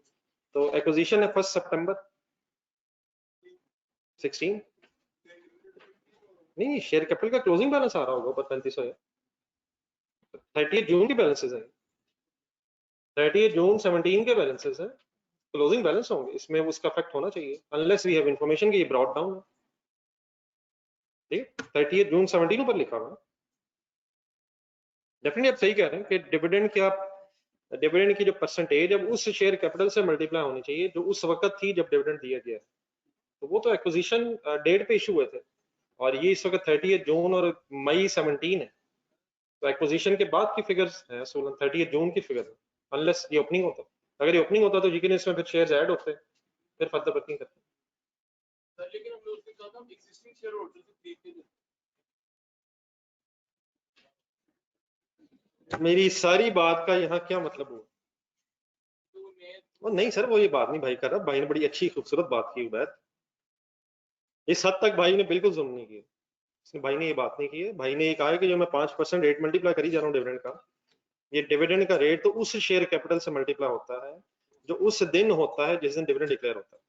तो एक्विजिशन है 1 सितंबर 16। नहीं, शेयर कैपिटल का क्लोजिंग बैलेंस आ रहा होगा ऊपर 3500 है, 30 जून के बैलेंसेस है, 30 जून 17 के बैलेंसेस है, क्लोजिंग बैलेंस होंगे, इसमें उसका इफेक्ट होना चाहिए, अनलेस वी हैव इंफॉर्मेशन कि ये ब्रॉट डाउन है। ठीक, 30 जून 17 ऊपर लिखा हुआ। डेफिनेटली आप सही कह रहे हैं कि डिविडेंड क्या, डिविडेंड की जो परसेंटेज है उस शेयर कैपिटल से मल्टीप्लाई होनी चाहिए जो उस वक्त थी जब डिविडेंड दिया गया, तो वो तो एक्विजिशन डेट पे इशू हुए थे, और ये इस वक्त 30 जून और मई 17 है, तो एक्विजिशन के बाद की फिगर्स है, 30 जून की फिगर, अनलेस ये ओपनिंग होता, अगर ये ओपनिंग होता तो जी के इसमें फिर शेयर्स ऐड होते, फिर फर्दर वर्किंग करते। लेकिन हमने उसके साथ हम एक्जिस्टिंग शेयर होल्डर से खरीद के, मेरी सारी बात का यहाँ क्या मतलब हुआ? वो नहीं सर, वो ये बात नहीं भाई कर रहा, भाई ने बड़ी अच्छी खूबसूरत बात की उबैद, इस हद तक भाई ने बिल्कुल जुल्म नहीं किया, इसने भाई ने ये बात नहीं की है, भाई ने ये कहा है कि जो मैं 5% रेट मल्टीप्लाई करी जा रहा हूँ डिविडेंड का, ये डिविडेंड का रेट तो उस शेयर कैपिटल से मल्टीप्लाई होता है जो उस दिन होता है जिस दिन डिविडेंड डिक्लेयर होता है।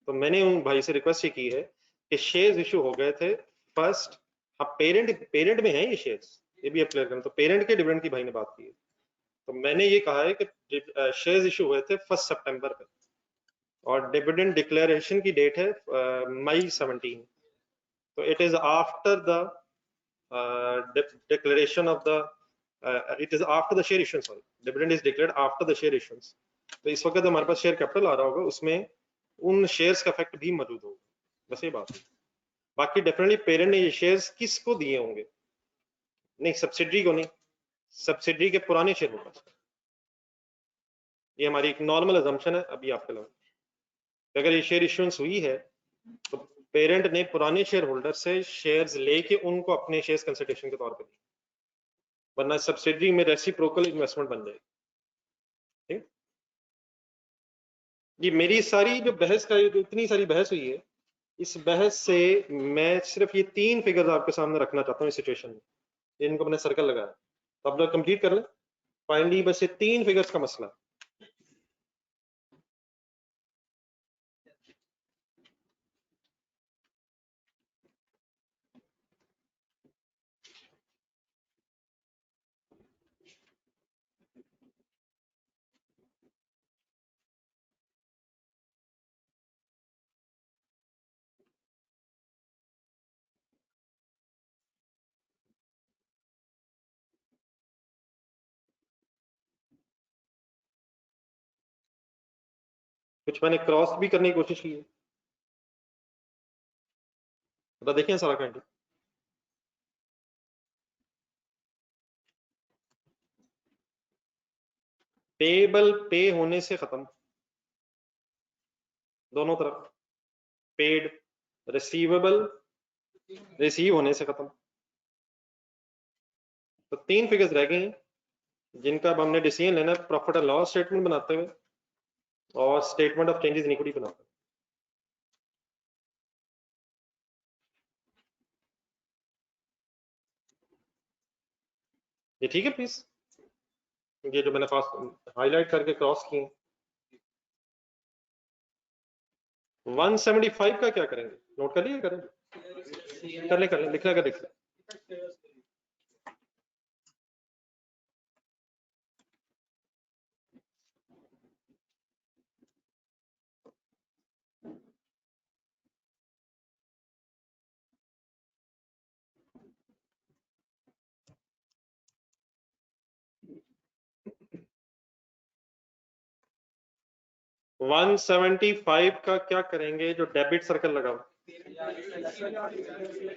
तो मैंने उन भाई से रिक्वेस्ट ये की है कि शेयर्स इशू हो गए थे फर्स्ट, हाँ पेरेंट में है ये शेयर्स, ये भी क्लियर करें, तो पेरेंट के डिविडेंड की भाई ने बात की है, तो मैंने ये कहा है कि शेयर्स इशू हुए थे 1 सितंबर पे, और डिविडेंड डिक्लेरेशन की डेट है मई 17, तो it is after the declaration of the it is after the share issuance, sorry, dividend is declared after the share issuance, तो इस वक्त हमारे पास शेयर कैपिटल आ रहा होगा, उसमें उन शेयर्स का इफेक्ट भी मौजूद होगा, बस ये बात है। बाकी डेफिनेटली पेरेंट ने ये शेयर्स किसको दिए होंगे? नहीं, सब्सिडरी को नहीं, सब्सिडरी के पुराने शेयर होल्डर्स, ये हमारी एक नॉर्मल अजम्पशन है अभी आपके लिए, अगर ये शेयर इश्यूएंस हुई है तो पेरेंट ने पुराने शेयर होल्डर से शेयर्स लेके उनको अपने शेयर्स कंसिडरेशन के तौर पर दिए, वरना सब्सिडरी में रेसिप्रोकल इन्वेस्टमेंट बन जाएगी। ठीक, ये मेरी सारी जो बहस का, जो इतनी सारी बहस हुई है, इस बहस से मैं सिर्फ ये 3 फिगर्स आपके सामने रखना चाहता हूँ इस सिचुएशन में, इनको मैंने सर्कल लगाया, तो आप लोग कंप्लीट कर लें, फाइनली बस ये 3 फिगर्स का मसला। कुछ मैंने क्रॉस भी करने की कोशिश की है, तो देखें सारा कंटेंट, पेबल पे होने से खत्म, दोनों तरफ, पेड रिसीवेबल रिसीव होने से खत्म, तो 3 फिगर्स रह गई हैं जिनका अब हमने डिसीजन लेना है प्रॉफिट एंड लॉस स्टेटमेंट बनाते हुए और statement of changes in equity बनाते हुए। ये ठीक है प्लीज, ये जो मैंने फास्ट हाईलाइट करके क्रॉस किए, 175 का क्या करेंगे, नोट कर लिए? करें, कर ले, लिखना कर लिख ले। 175 का क्या करेंगे? जो डेबिट सर्कल लगा हुआ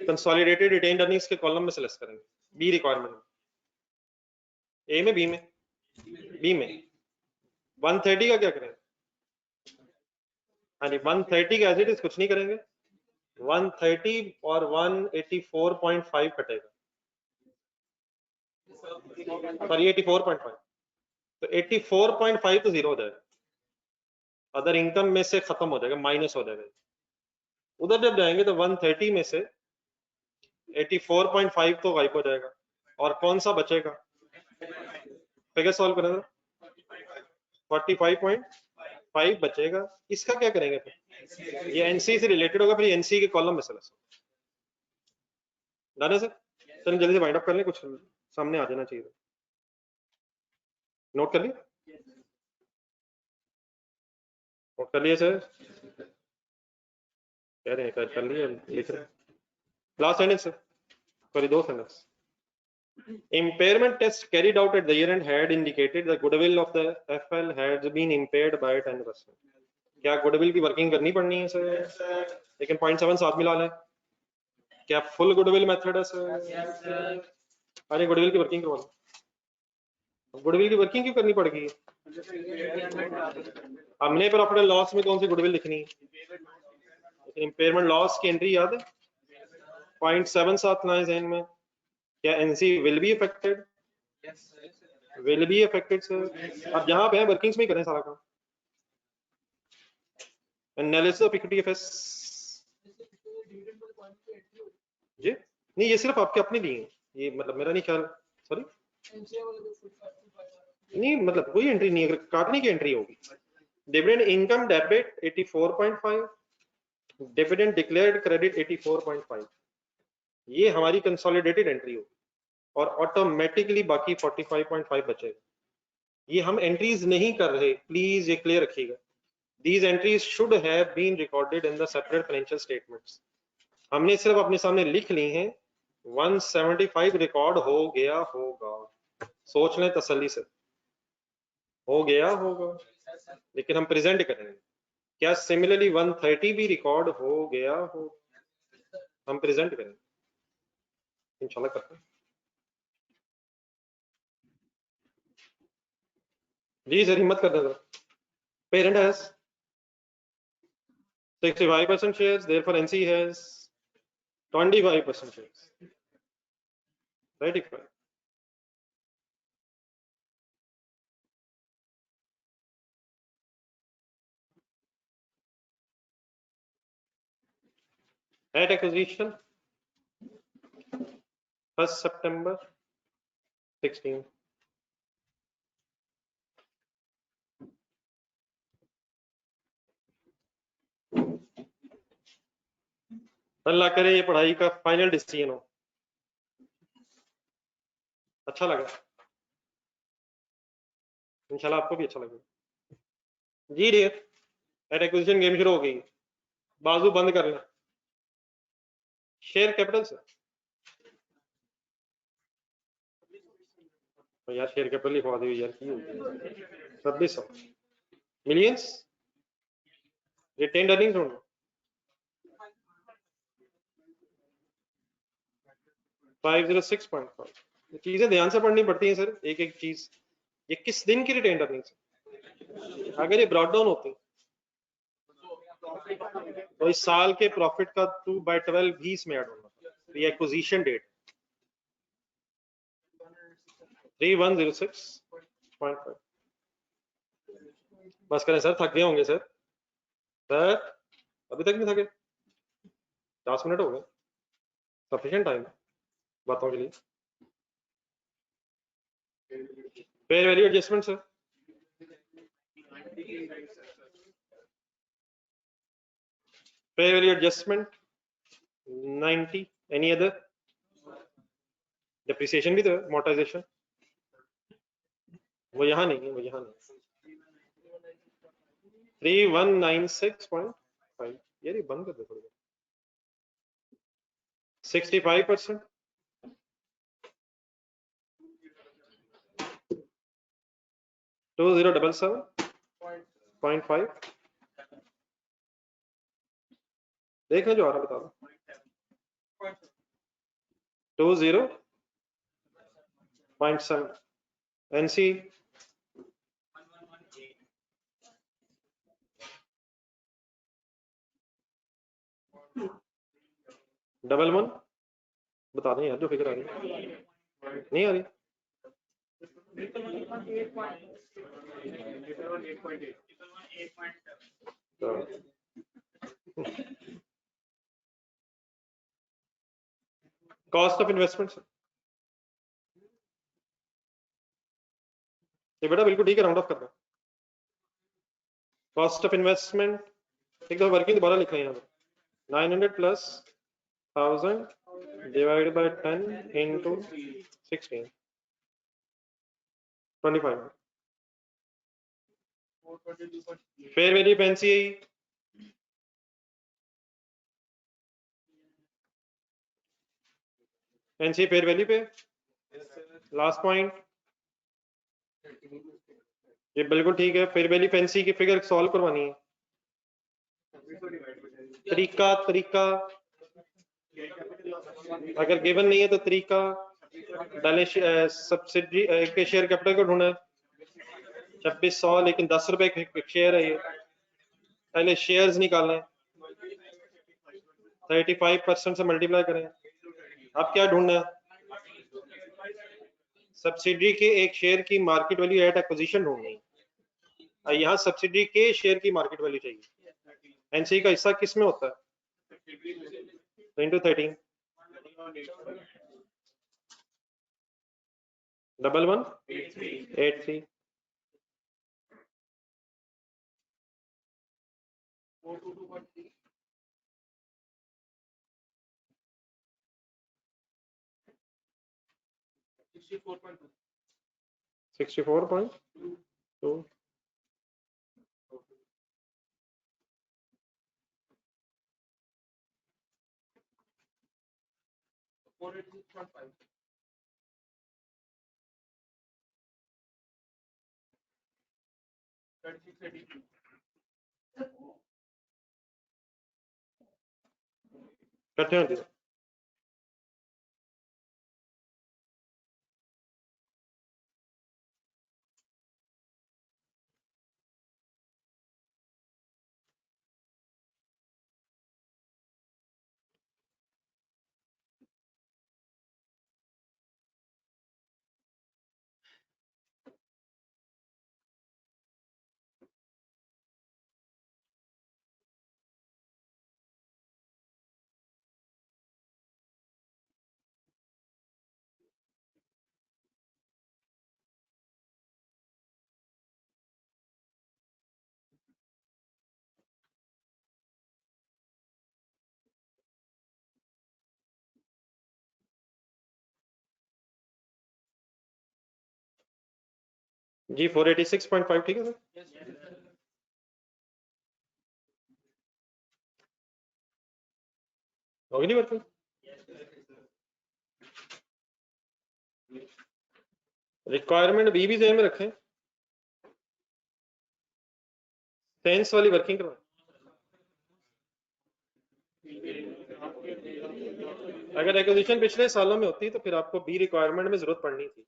कंसोलिडेटेड रिटेन्ड अर्निंग्स के कॉलम में से लेस करेंगे, बी रिक्वायरमेंट में, ए में, बी में, बी में 130 का क्या करेंगे? हाँ जी 130 का एज इट इज कुछ नहीं करेंगे, 130 और 184.5 कटेगा, सॉरी 84.5, तो 84.5 तो जीरो हो जाएगा, अदर इनकम में से खत्म हो जाएगा, माइनस हो जाएगा। उधर जब जाएंगे तो 130 में से 84.5 तो गायब हो जाएगा, और कौन सा बचेगा? फिगर सॉल्व करें तो 45.5 बचेगा। इसका क्या करेंगे फिर? ये एनसी से रिलेटेड होगा, फिर एनसी के कॉलम में से डन है सर? चलिए जल्दी से वाइंड अप कर लें, कुछ सामने आ जाना चाहिए। नोट कर लिए? नोट कर लिए सर? कह रहे हैं कर लिए, लिख रहे हैं। Last sentence sir, sorry 2 sentence. Impairment test carried out at the year end had indicated the goodwill of the FL has been impaired by 10%. क्या गुडविल की वर्किंग करनी पड़नी है सर? लेकिन 0.7 साथ मिला लें। क्या फुल गुडविल मेथड है सर? अरे गुडविल की वर्किंग करवा लो। गुडविल की वर्किंग क्यों करनी पड़ेगी? हमने प्रॉफिट एंड लॉस में कौन सी गुडविल लिखनी है? इम्पेयरमेंट लॉस की एंट्री याद है? 0.7 साथ लाए ज़हन में। क्या NC will be affected? Will be affected sir. अब जहां पे है वर्किंग्स में करें सारा काम। एनालिसिस ऑफ इक्विटी एफएस जी नहीं, ये सिर्फ आपके अपने लिए, ये मतलब मेरा नहीं ख्याल, सॉरी नहीं, मतलब कोई एंट्री नहीं, अगर काटने की एंट्री होगी। Dividend income debit 84.5, dividend declared credit 84.5, ये हमारी कंसोलिडेटेड एंट्री होगी, और ऑटोमेटिकली बाकी 45.5 बचेगा। ये हम एंट्रीज नहीं कर रहे, प्लीज ये क्लियर रखिएगा। These entries should have been recorded in the separate financial statements. हमने सिर्फ अपने सामने लिख ली हैं, 175 रिकॉर्ड हो गया होगा, सोच लें तसल्ली से, हो गया होगा, लेकिन हम प्रेजेंट करेंगे। क्या सिमिलरली 130 भी रिकॉर्ड हो गया हो? हम प्रेजेंट करेंगे इंशाल्लाह करते हैं। जी सर हिम्मत कर देना। Parent has 65% shares, therefore NC has 25% shares. Right? At acquisition 1st September 16. अल्लाह करे ये पढ़ाई का फाइनल डिसीजन हो। अच्छा लगा, इंशाल्लाह आपको भी अच्छा लगेगा। जी डियर, एट एक्विजिशन गेम शुरू हो गई, बाजू बंद करना। शेयर कैपिटल से तो यार शेयर कैपिटल लिखवा दो यार, की होगी 2600 मिलियंस रिटेन्ड अर्निंग्स ढूंढो। 506.5। चीजें ध्यान से पढ़नी पड़ती हैं सर, एक एक चीज। ये किस दिन की रिटेन्ड अर्निंग्स? अगर ये ब्रॉड डाउन होते तो इस साल के प्रॉफिट का 2/12 भी इसमें ऐड होना था। तो ये एक्विजिशन डेट 3106.5। बस करें सर, थक गए होंगे सर। सर अभी तक नहीं थके? 10 मिनट हो गए, सफिशिएंट टाइम बातों के लिए। Fair value adjustment sir, fair value adjustment 90। Any other? Depreciation भी तो है, मोटाइजेशन, वो यहाँ नहीं है, वो यहाँ नहीं। 3196.5 यार ये बंद कर दो थोड़ी देर। 65%, 2077 0.5 देख लें जो आ रहा बता दो 20.7 NC 11 बता दें यार जो फिगर आ रही नहीं आ रही कॉस्ट ऑफ इन्वेस्टमेंट ये बेटा बिल्कुल ठीक है राउंड ऑफ करना कॉस्ट ऑफ इन्वेस्टमेंट एक दफा वर्किंग दोबारा लिखना है यहाँ पर 900 plus 1000 divided by 10 into 16 25 fair value Pence NC fair value पे लास्ट पॉइंट ये बिल्कुल ठीक है फेयर वैल्यू पेंसी की फिगर सॉल्व करवानी है तरीका अगर गिवन नहीं है तो तरीका बैलेंस सब्सिडी के शेयर कैपिटल को ढूंढना है 2600 लेकिन 10 रुपए शेयर है ये पहले शेयर्स निकालना है 35% से मल्टीप्लाई करें अब क्या ढूंढना है सब्सिडी के एक शेयर की मार्केट वैल्यू एट एक्विजिशन ढूंढनी है यहाँ सब्सिडी के शेयर की मार्केट वैल्यू चाहिए एनसी का हिस्सा किस में होता है into 13 1183 64.2 करते हैं जी 486.5 ठीक है सर होगी नहीं वर्किंग रिक्वायरमेंट बी भी ध्यान में रखें सेंस वाली वर्किंग करवाएं अगर एक्विजिशन पिछले सालों में होती तो फिर आपको बी रिक्वायरमेंट में जरूरत पड़नी थी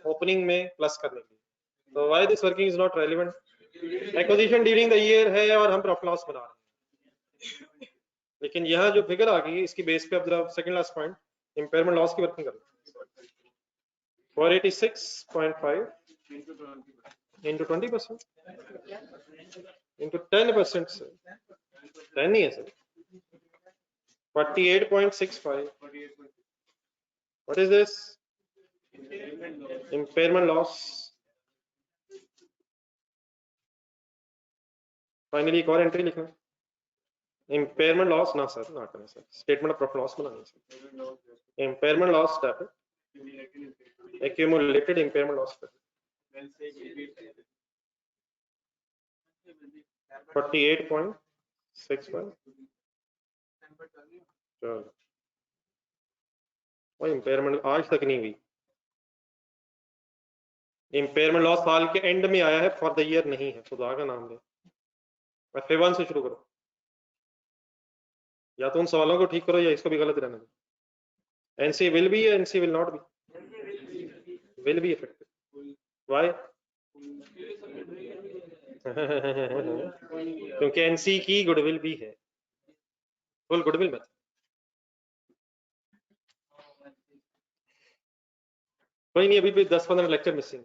ओपनिंग में प्लस करने की तो why this working is not relevant acquisition during the year है और हम प्रॉफिट लॉस बना रहे हैं लेकिन यहाँ जो फिगर आ गई इसकी बेस पे अब जरा second last point impairment loss की वर्किंग करें 486.5 into 20% into 10% से 10 नहीं है sir 48.65 what is this impairment loss finally एक और एंट्री लिखना impairment loss ना सर ना करें sir statement of profit loss बनानी sir impairment loss debit accumulated impairment loss 48.65 चलो और इम्पेयरमेंट आज तक नहीं हुई इम्पेयरमेंट लॉस साल के एंड में आया है फॉर द ईयर नहीं है खुदा का नाम ले फिर 1 से शुरू करो, या तो उन सवालों को ठीक करो या इसको भी गलत रहने दो। एनसी विल बी या NC will not B? Will be effective, why? क्योंकि एनसी की गुडविल भी है, फुल गुडविल में। कोई नहीं, अभी भी 10-15 लेक्चर मिसिंग,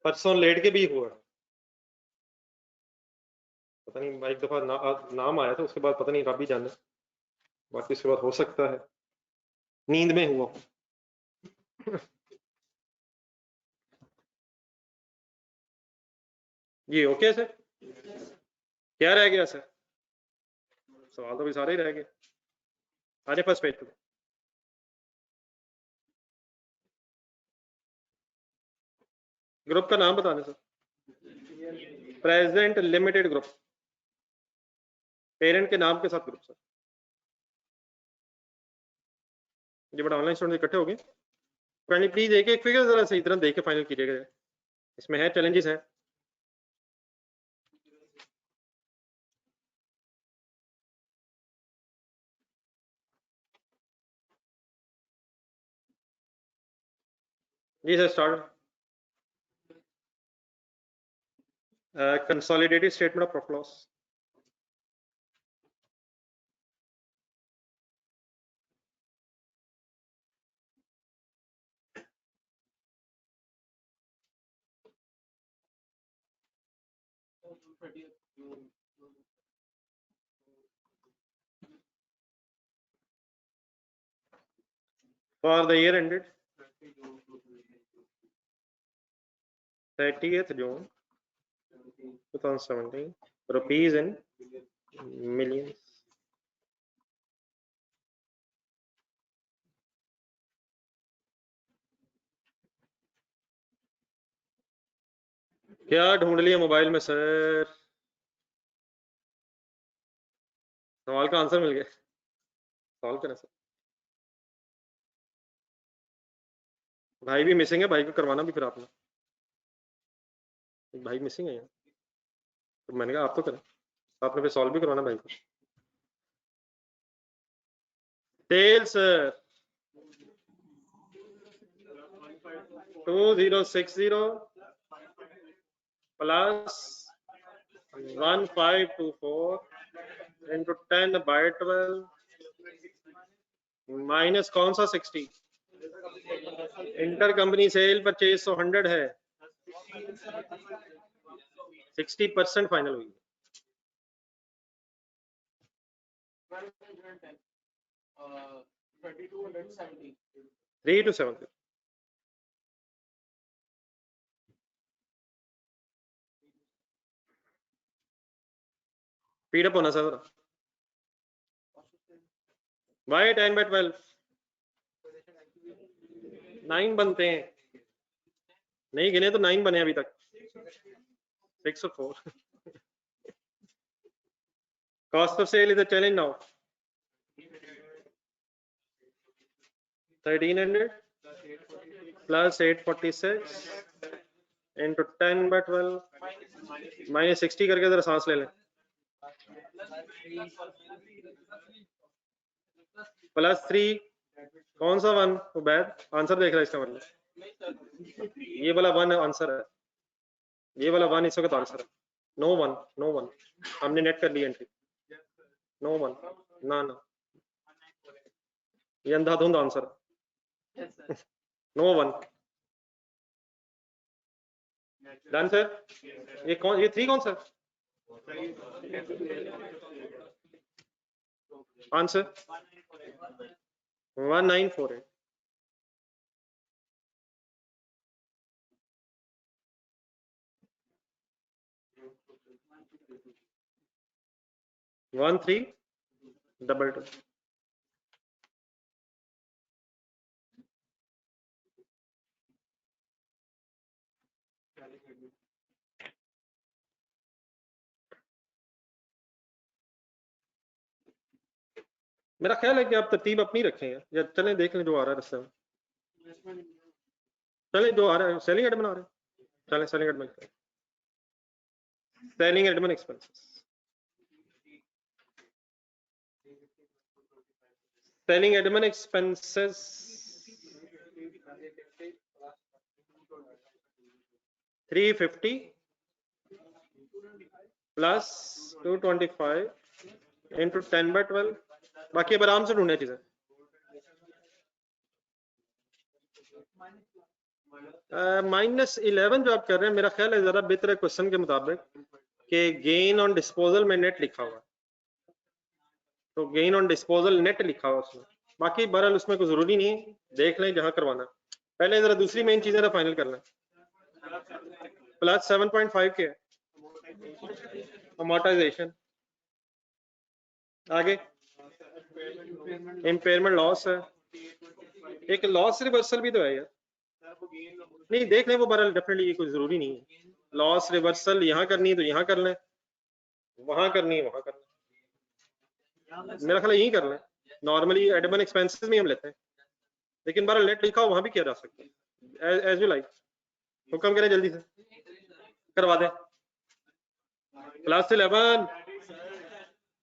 परसों लेट के भी हुआ, पता नहीं एक दफा नाम आया था, उसके बाद पता नहीं, रब ही जाने, बाकी उसके बाद हो सकता है नींद में हुआ। जी ओके सर, क्या रह गया सर? सवाल तो भी सारे ही रह गए। आने फर्स्ट पेज पे, ग्रुप का नाम बताने sir. Present limited group, parent के नाम के साथ ग्रुप सर। ये बड़ा ऑनलाइन स्टूडेंट इकट्ठे हो गए, प्लीज एक एक फिगर जरा सही तरह देख के फाइनल कीजिएगा, इसमें है चैलेंजेस है। जी sir start. Consolidated statement of profit loss. For the year ended 30th June 2017, rupees in millions. क्या ढूंढ लिया मोबाइल में सर? सवाल का आंसर मिल गया, सॉल्व करें सर। भाई भी मिसिंग है, भाई को करवाना भी फिर आपने, एक भाई मिसिंग है यहाँ, तो मैंने कहा आप तो करें, आपने फिर सॉल्व भी करवाना भाई को। Sales 2060 plus 1524 into 10 by 12 minus कौन सा 60? इंटर कंपनी सेल परचेज 100 है, 60% फाइनल हुई। 3 to 7 स्पीड अप होना सर। वाई 10 by 12 9 बनते हैं, नहीं गिने तो 9 बने अभी तक, 6 और 4। Cost of sale is a challenge now. 1300 plus 846 into 10 by 12 minus 60 करके जरा सांस ले लें, प्लस 3 कौन सा 1? उबैद आंसर देख रहा है इसका मतलब, ये वाला 1 आंसर है, ये वाला 1 इस वक्त आंसर है। नो 1, नो 1, हमने नेट कर ली एंट्री, नो 1 ना ना, ये अंधाधुंध आंसर है। No 1 done sir. ये कौन, ये 3 कौन सा आंसर? 1948। One 3 double 2। मेरा ख्याल है कि आप तरतीब अपनी रखें या चलें देख लें जो आ रहा है रस्ते में, चलें जो आ रहा है। सेलिंग एड बना रहे हैं, चलें सेलिंग एड में। Selling admin expenses, selling admin expenses 350 plus 225 into 10/12। बाकी अब आराम से ढूंढने चीजें। -11 जो आप कर रहे हैं, मेरा ख्याल है ज्यादा बेहतर है क्वेश्चन के मुताबिक कि गेन ऑन डिस्पोजल में नेट लिखा हुआ है, तो गेन ऑन डिस्पोजल नेट लिखा हुआ उसमें। बाकी बहरहाल उसमें कोई जरूरी नहीं है, देख लें जहां करवाना। पहले जरा दूसरी मेन चीजें फाइनल कर लें। प्लस 7.5 के अमोर्टाइजेशन, आगे इम्पेयरमेंट लॉस है, एक लॉस रिवर्सल भी तो है यार। नहीं देख लें वो बहरहाल डेफिनेटली, ये कोई जरूरी नहीं है। लॉस रिवर्सल यहाँ करनी है तो यहाँ कर लें, वहां करनी है वहां कर लें, मेरा ख्याल यही कर लें। नॉर्मली एडमिन एक्सपेंसेस में हम लेते हैं, लेकिन बहरहाल नेट लिखा हो वहां भी किया जा सकता है, एज यू लाइक। हुक्म करें जल्दी से करवा दें। Plus 11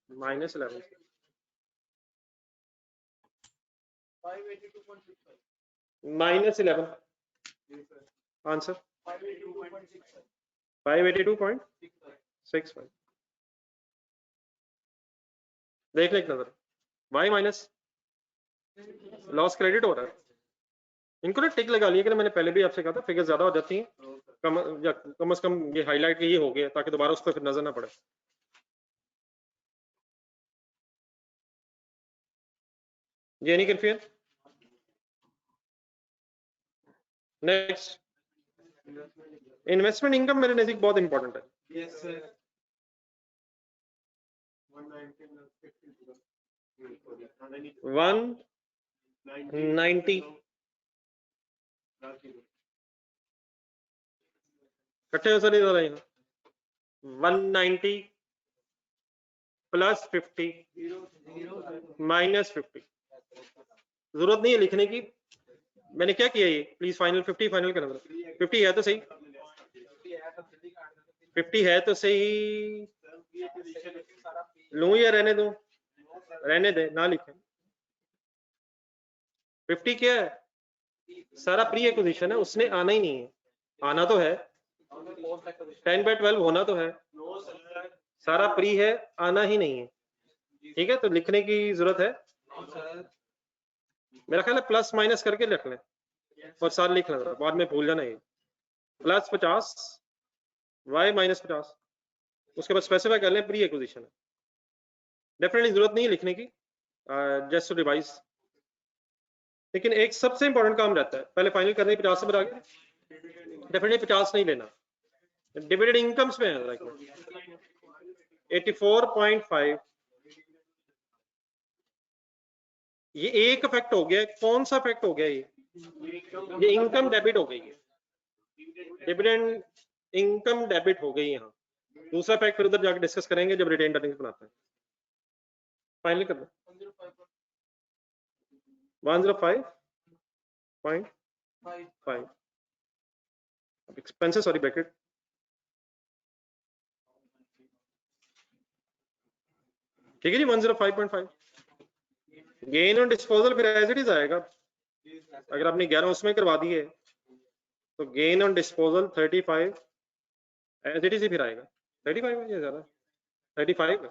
-11 -11 answer 582.65। देख ले एक नजर, वाई माइनस लॉस क्रेडिट हो रहा है, इनको ना टिक लगा लिया कि मैंने पहले भी आपसे कहा था फिगर ज्यादा हो जाती हैं, कम से कम ये हाईलाइट ये हो गया ताकि दोबारा उस पर फिर नजर ना पड़े। ये नहीं कंफ्यूज। नेक्स्ट, इन्वेस्टमेंट इनकम मेरे नजदीक बहुत इंपॉर्टेंट है। 190 इकट्ठे हो सर, इधर आएगा 190 प्लस 50 -50। जरूरत नहीं है लिखने की, मैंने क्या किया ये, प्लीज फाइनल 50 फाइनल करना। 50 है तो सही, 50 है तो सही, लूं या रहने दूं? रहने दे, ना लिखें। 50 क्या है, सारा प्री एक्विजिशन है, उसने आना ही नहीं है, आना तो है 10/12 होना तो है, सारा प्री है, आना ही नहीं है। ठीक है, तो लिखने की जरूरत है, मेरा ख्याल है प्लस माइनस करके रख लें और सारा लिख लें, बाद में भूल जाना। ये प्लस 50 y -50, उसके बाद स्पेसिफाई कर लें प्री एक्विजिशन है, डेफिनेटली जरूरत नहीं है लिखने की, जस्ट टू रिवाइज। लेकिन एक सबसे इंपॉर्टेंट काम रहता है, पहले फाइनल करने 50 से बता के, डेफिनेटली 50 नहीं लेना। डिविडेंड इनकम्स में है 84.5, ये एक इफेक्ट हो गया, कौन सा इफेक्ट हो गया ये इनकम डेबिट हो गई है, डिविडेंड इनकम डेबिट हो गई यहाँ। दूसरा इफेक्ट फिर उधर जाकर डिस्कस करेंगे जब रिटेन अर्निंग्स बनाते हैं। फाइनल कर दो 105.5 एक्सपेंसेस, सॉरी ब्रैकेट, ठीक है जी 105.5। गेन ऑन डिस्पोजल फिर एज इट इज आएगा, अगर आपने 11 उसमें करवा दिए तो gain on disposal 35 as it is ही फिर आएगा। 35 है या ज्यादा, 35 है,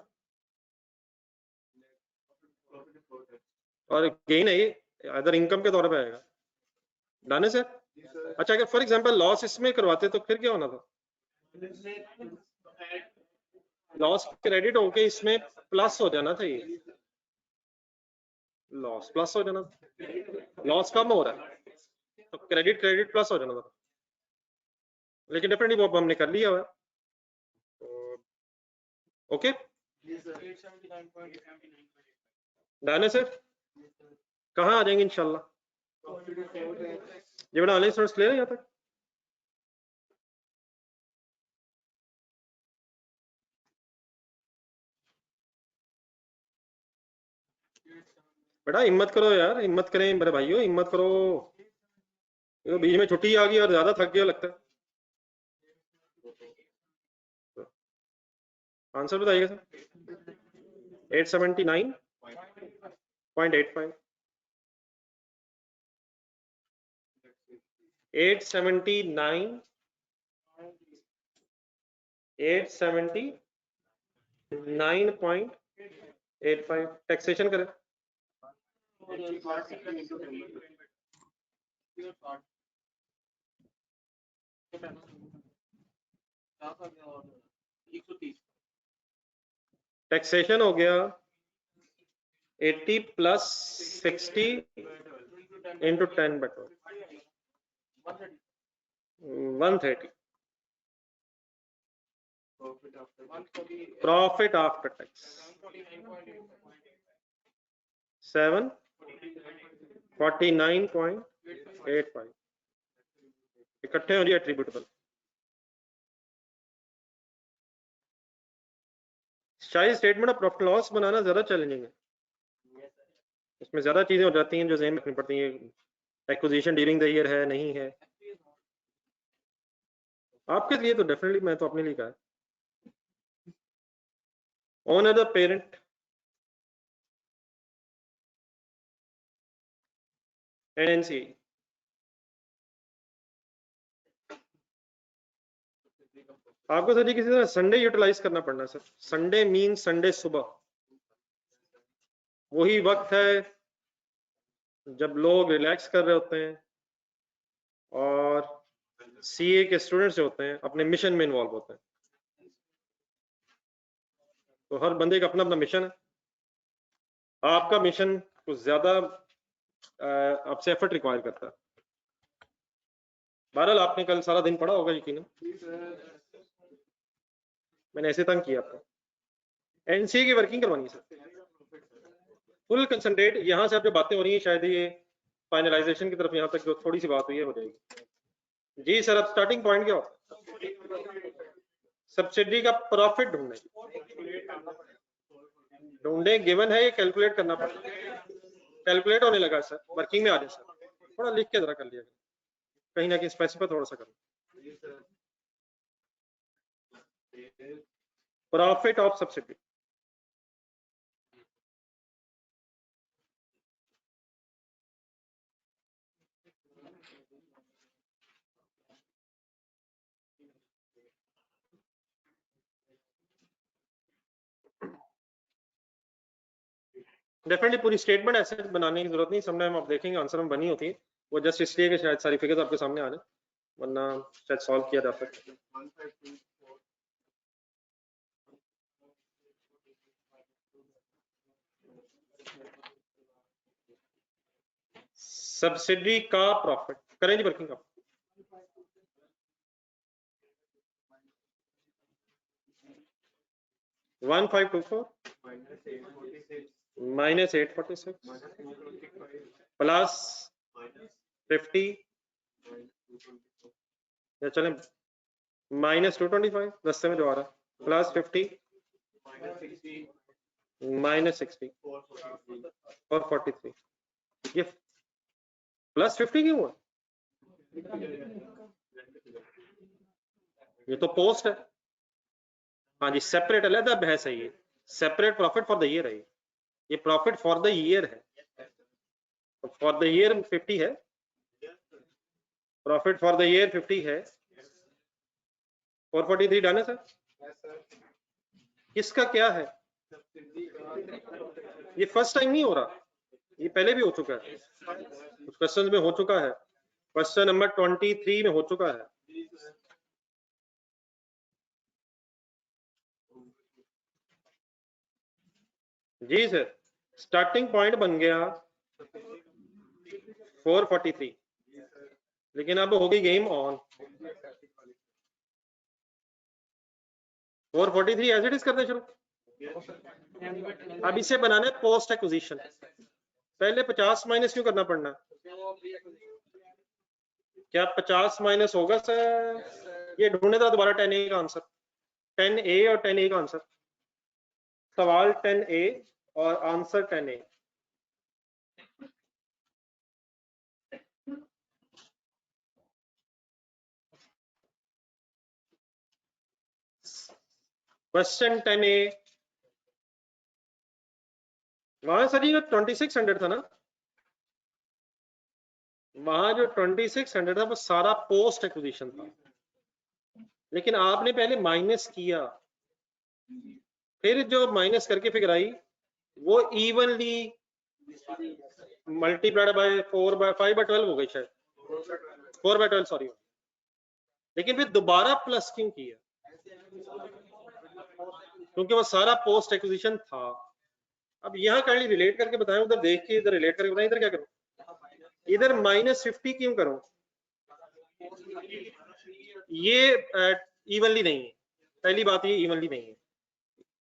और गेन है ये अदर इनकम के तौर पे आएगा। डन है सर? अच्छा, अगर फॉर एग्जांपल लॉस इसमें करवाते तो फिर क्या होना था, लॉस क्रेडिट होके इसमें प्लस हो जाना था, ये लॉस प्लस हो जाना, लॉस कम हो रहा है तो क्रेडिट क्रेडिट प्लस हो जाना था, लेकिन डेफिनेटली वो हमने कर लिया हुआ है। ओके डन है सर? कहाँ आ जाएंगे इंशाल्लाह, ये बड़ा ऑनलाइन स्टूडेंट्स क्लियर है यहाँ तक? बेटा हिम्मत करो यार, हिम्मत करें मेरे भाइयों, हिम्मत करो, तो बीच में छुट्टी आ गई और ज्यादा थक गया लगता है। आंसर बताइएगा सर। 879.85 879.85 टैक्सेशन करें। टैक्सेशन हो गया 80 plus 60 into 10 बटो 130 profit after tax 749.85 इकट्ठे हो जी एट्रीब्यूटेबल। शायद स्टेटमेंट ऑफ प्रॉफिट लॉस बनाना ज्यादा चैलेंजिंग है, इसमें ज्यादा चीजें हो जाती हैं जो ज़हन में रखनी पड़ती हैं। एक्विजिशन ड्यूरिंग द ईयर है नहीं है, आपके लिए तो डेफिनेटली, मैं तो अपने लिए कहा है। ओनर द पेरेंट एनएनसी आपको सर जी किसी तरह संडे यूटिलाइज करना पड़ना सर। संडे मीन संडे सुबह, वही वक्त है जब लोग रिलैक्स कर रहे होते हैं और सीए के स्टूडेंट्स जो होते हैं अपने मिशन में इन्वॉल्व होते हैं। तो हर बंदे का अपना अपना मिशन है, आपका मिशन कुछ ज्यादा आपसे एफर्ट रिक्वायर करता है। बहरहाल आपने कल सारा दिन पढ़ा होगा यकीनन, मैंने ऐसे तंग किया आपको। एनसीए की वर्किंग करवानी सर, फुल कंसंट्रेट। यहाँ से आप जो बातें हो रही हैं शायद ये फाइनलाइजेशन की तरफ यहाँ तक जो थोड़ी सी बात हुई है हो जाएगी। जी सर, अब स्टार्टिंग पॉइंट क्या होता है? सब्सिडी का प्रॉफिट ढूंढे गिवन है, ये कैलकुलेट करना पड़ता है। कैलकुलेट होने लगा सर, वर्किंग में आ जाए सर, थोड़ा लिख के जरा कर लिया कहीं ना कहीं स्पेसिफाई थोड़ा सा करो। प्रॉफिट ऑफ सब्सिडी डेफिनेटली पूरी स्टेटमेंट ऐसे बनाने की जरूरत नहीं, समटाइम आप देखेंगे आंसर में बनी होती है, वो जस्ट इसलिए कि शायद सारी फिगर्स आपके सामने आ जाए, वरना शायद सॉल्व किया जा सकता है। सब्सिडी का प्रॉफिट करें जी वर्किंग का। $1524 minus 846 प्लस 50 या चलें माइनस 225 दस्ते में जो आ रहा प्लस 50 माइनस 60 और 43। ये प्लस 50 क्यों हुआ? ये तो पोस्ट है। हाँ जी, सेपरेट अलग बहस है ये, separate profit for the year है ये प्रॉफिट फॉर द ईयर है। फॉर द ईयर 50 है, प्रॉफिट फॉर द ईयर 50 है। 443 डन है सर। इसका क्या है? ये फर्स्ट टाइम नहीं हो रहा, ये पहले भी हो चुका है, कुछ क्वेश्चन में हो चुका है, क्वेश्चन नंबर 23 में हो चुका है। जी सर, स्टार्टिंग पॉइंट बन गया 443, लेकिन अब हो गई game on. 443 as it is करने शुरू। अब इसे बनाना है पोस्ट एक्विजिशन, पहले 50 माइनस क्यों करना पड़ना? क्या 50 माइनस होगा सर? ये ढूंढने था दोबारा 10A का आंसर, 10A और 10A का आंसर। सवाल 10A और आंसर 10A। क्वेश्चन 10A वहां सर ये 2600 था ना, वहां जो 2600 था वो सारा पोस्ट एक्विजिशन था, लेकिन आपने पहले माइनस किया, फिर जो माइनस करके फिगर आई वो इवनली मल्टीप्लाइड बाय 5/12 हो गई शायद, 4/12 सॉरी, लेकिन फिर दोबारा प्लस क्यों किया? क्योंकि वो सारा पोस्ट एक्विजिशन था। अब यहाँ काइंडली रिलेट करके बताएं, उधर देख के इधर रिलेट करके बताएं, इधर क्या करूं? इधर -50 क्यों करूं? ये इवनली नहीं है, पहली बात ये इवनली नहीं है,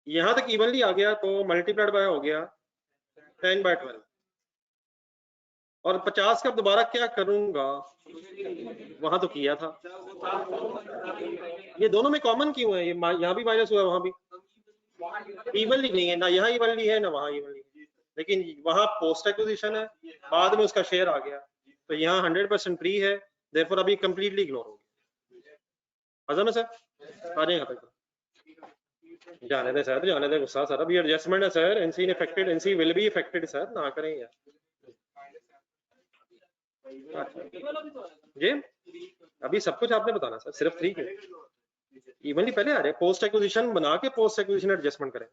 यहां तक इवनली आ गया तो मल्टीप्लाइड बाय हो गया 10/12, और 50 का दोबारा क्या करूंगा, वहां तो किया था। ये दोनों में कॉमन क्यों है? ये यहाँ भी माइनस हुआ, वहां भी इवनली नहीं है, ना यहाँ इवनली है ना वहां इवनली है, लेकिन वहां पोस्ट एक्विजिशन है, बाद में उसका शेयर आ गया, तो यहाँ 100% फ्री है, देयरफॉर अभी कंप्लीटली इग्नोर हो गया। आजा ना सर, आ जाए यहाँ तक, जाने दे सर, जाने दे गुस्सा सर, अभी एडजस्टमेंट है sir, NC affected, NC will be affected sir, ना करें यार ये, अभी सब कुछ आपने बताना सर, सिर्फ 3 के इवनली पहले आ रहे, पोस्ट एक्विजिशन बना के पोस्ट एक्विजिशन एडजस्टमेंट करें,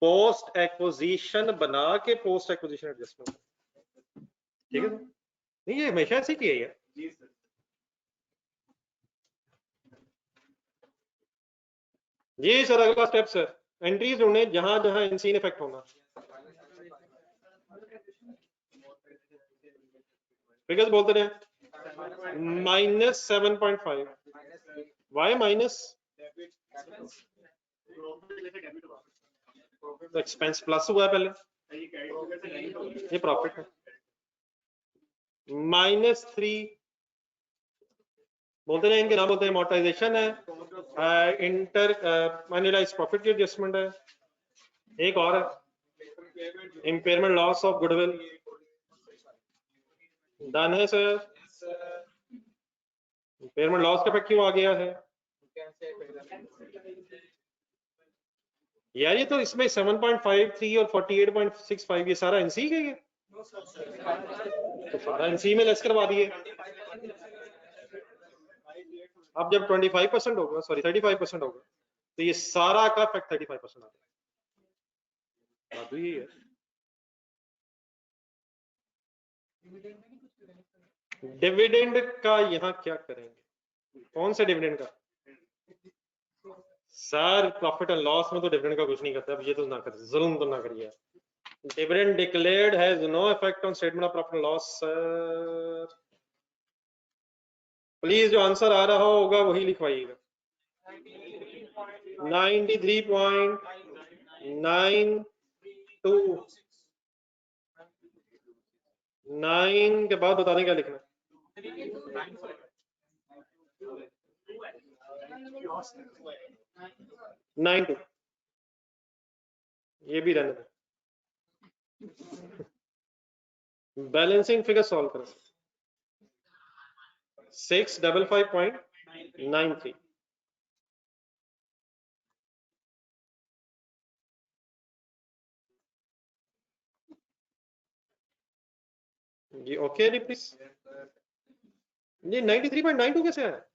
पोस्ट एक्विजिशन बना के पोस्ट एक्विजिशन एडजस्टमेंट करें, ठीक है? नहीं ये हमेशा ऐसे किया है ये सर, अगला स्टेप सर, एंट्रीज ढूंढने जहां जहां इनसीन इफेक्ट होना, फिगर्स बोलते रहे, -7.5, वाई माइनस, तो एक्सपेंस प्लस हुआ है पहले, ये प्रॉफिट है, -3 बोलते हैं, इनके नाम बोलते हैं, अमोर्टाइजेशन है, इंटर एनुअलाइज प्रॉफिट की एडजस्टमेंट है, एक और है impairment loss of goodwill, done है सर। इम्पेयरमेंट लॉस का इफेक्ट क्यों आ गया है यार? ये तो इसमें 7.53 और 48.65 ये सारा एनसी के, ये तो सारा एनसी में लेस करवा दिए। अब जब 25% होगा, सॉरी 35% होगा, तो ये सारा का इफेक्ट 35% आ जाएगा। बात यही है, डिविडेंड का यहाँ क्या करेंगे? कौन से डिविडेंड का सर? प्रॉफिट एंड लॉस में तो डिविडेंड का कुछ नहीं करता, अब ये तो ना करिए, जुल्म तो ना करिए। Dividend declared has no effect on statement of profit and loss sir, please जो आंसर आ रहा होगा वही लिखवाइएगा। 93.92 के बाद बताने क्या लिखना, 92, ये भी रहने दो, बैलेंसिंग फिगर सॉल्व करें, 655.93, जी ओके जी प्लीज। ये 93.92 कैसे है?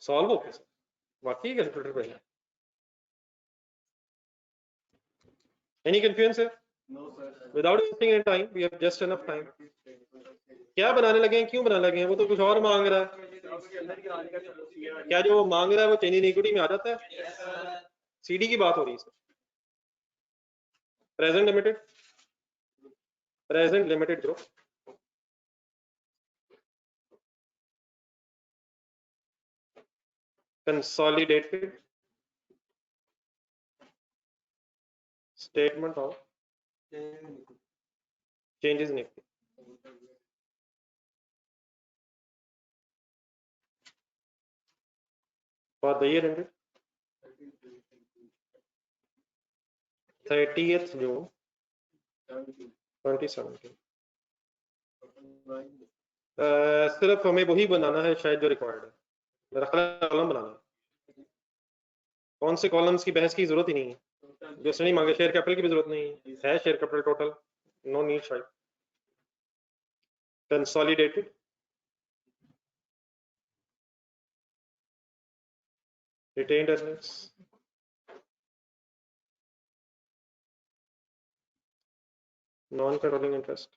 सॉल्व हो कैसे? वाकई कैलकुलेटर पे है? Any confusion sir? Without wasting any time, we have just enough time. क्या बनाने लगे हैं, क्यों बनाने लगे हैं? वो तो कुछ और मांग रहा है, क्या जो वो मांग रहा है वो चेंज इन इक्विटी में आ जाता है? सीडी की बात हो रही है sir, present limited group, consolidated statement of changes in equity, for the year ended 30th June 2017। सिर्फ हमें वही बनाना है शायद जो रिक्वायर्ड है, मेरा ख्याल कॉलम बनाना है। कौन से कॉलम्स की बहस की जरूरत ही नहीं है, जो नहीं मांगे शेयर कैपिटल की भी जरूरत नहीं है share capital total, no need शायद। Consolidated, retained earnings, non controlling interest,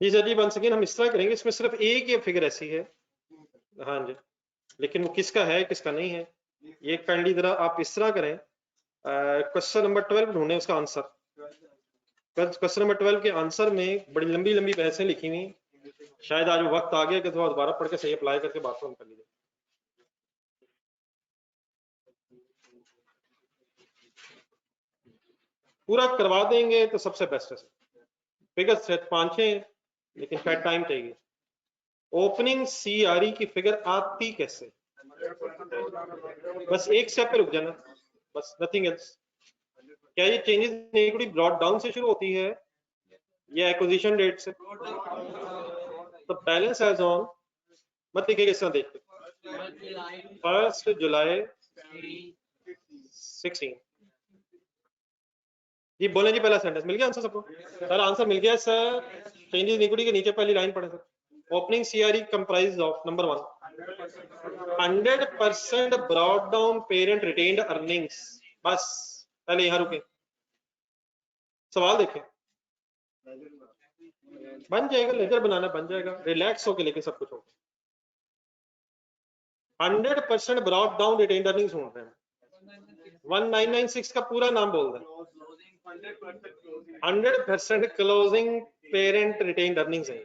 जी सर जी वंस अगेन हम इस तरह करेंगे, इसमें सिर्फ एक ही फिगर ऐसी है, हाँ जी, लेकिन वो किसका है किसका नहीं है, ये काइंडली जरा आप इस तरह करें, क्वेश्चन नंबर 12 ढूंढें उसका आंसर। क्वेश्चन नंबर 12 के आंसर में बड़ी लंबी लंबी बहसें लिखी हुई, शायद आज वक्त आ गया कि थोड़ा दोबारा पढ़ के सही अप्लाई करके बात को हम कर लीजिए। पूरा करवा देंगे तो सबसे बेस्ट है, फिगर सेट 5 है लेकिन शायद टाइम चाहिए। ओपनिंग सीआरई की फिगर आती कैसे, बस एक स्टेप पे रुक जाना, बस नथिंग एल्स। क्या ये changes in equity brought down से शुरू होती है या एक्विजिशन डेट से? तो बैलेंस एज ऑन मत लिखिएगा, इस तरह देखते 1 जुलाई 16। जी बोले जी, पहला सेंटेंस मिल गया आंसर सबको? सर आंसर मिल गया सर, चेंजेस इन इक्विटी के नीचे पहली लाइन पढ़े sir. Opening CRE comprise of number 1 100% brought down parent retained earnings. बस पहले यहां रुके, सवाल देखें, बन जाएगा, लेजर बनाना बन जाएगा, रिलैक्स होके लेके सब कुछ होगा। 100% ब्रॉट डाउन रिटेन्ड अर्निंग्स ढूंढ रहे हैं, 1996 का पूरा नाम बोल रहे हैं, 100% क्लोजिंग पेरेंट रिटेन्ड अर्निंग्स है,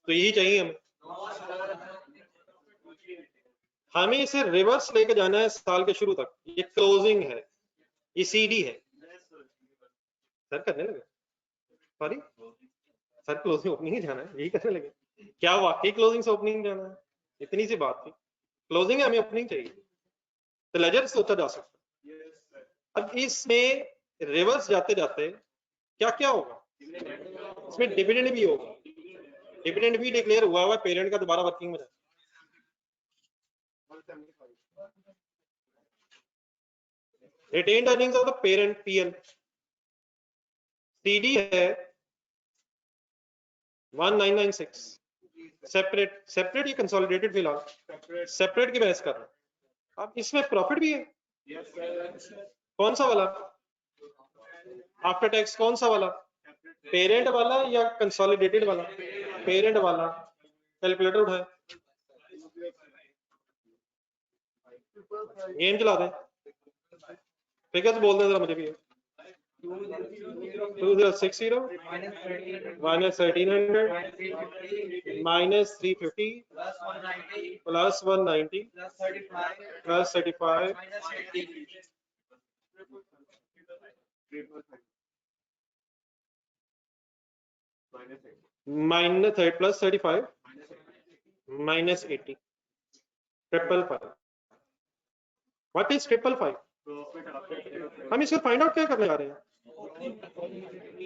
तो यही चाहिए हमें। हमें इसे रिवर्स लेके जाना है साल के शुरू तक, ये क्लोजिंग है, ये सीडी है सर, करने लगे सॉरी सर, क्लोजिंग ओपनिंग ही जाना है, यही करने लगे क्या? वाकई क्लोजिंग से ओपनिंग जाना है? इतनी सी बात थी, क्लोजिंग है, हमें ओपनिंग चाहिए, तो लेजर से उतर जा सकता है। अब इसमें रिवर्स जाते जाते क्या क्या होगा, इसमें डिविडेंड भी होगा, डिविडेंड भी डिक्लेयर हुआ हुआ पेरेंट का दोबारा वर्किंग में जाए। Retained earnings of the parent PL, CD है 1996, सेपरेट सेपरेट ये कंसोलिडेटेड, फिलहाल सेपरेट की बहस कर रहे हैं। अब इसमें प्रॉफिट भी है, कौन सा वाला आफ्टर टैक्स, कौन सा वाला, पेरेंट वाला या कंसोलिडेटेड वाला? पेरेंट वाला, कैलकुलेटर उठाए, गेम चला दें, फिगर्स बोल दें जरा मुझे भी। 2060 minus 1300 minus 350 plus 190 plus 35 minus plus 35 minus 80 555। What is 555? हम इसको फाइंड आउट क्या करने जा रहे हैं?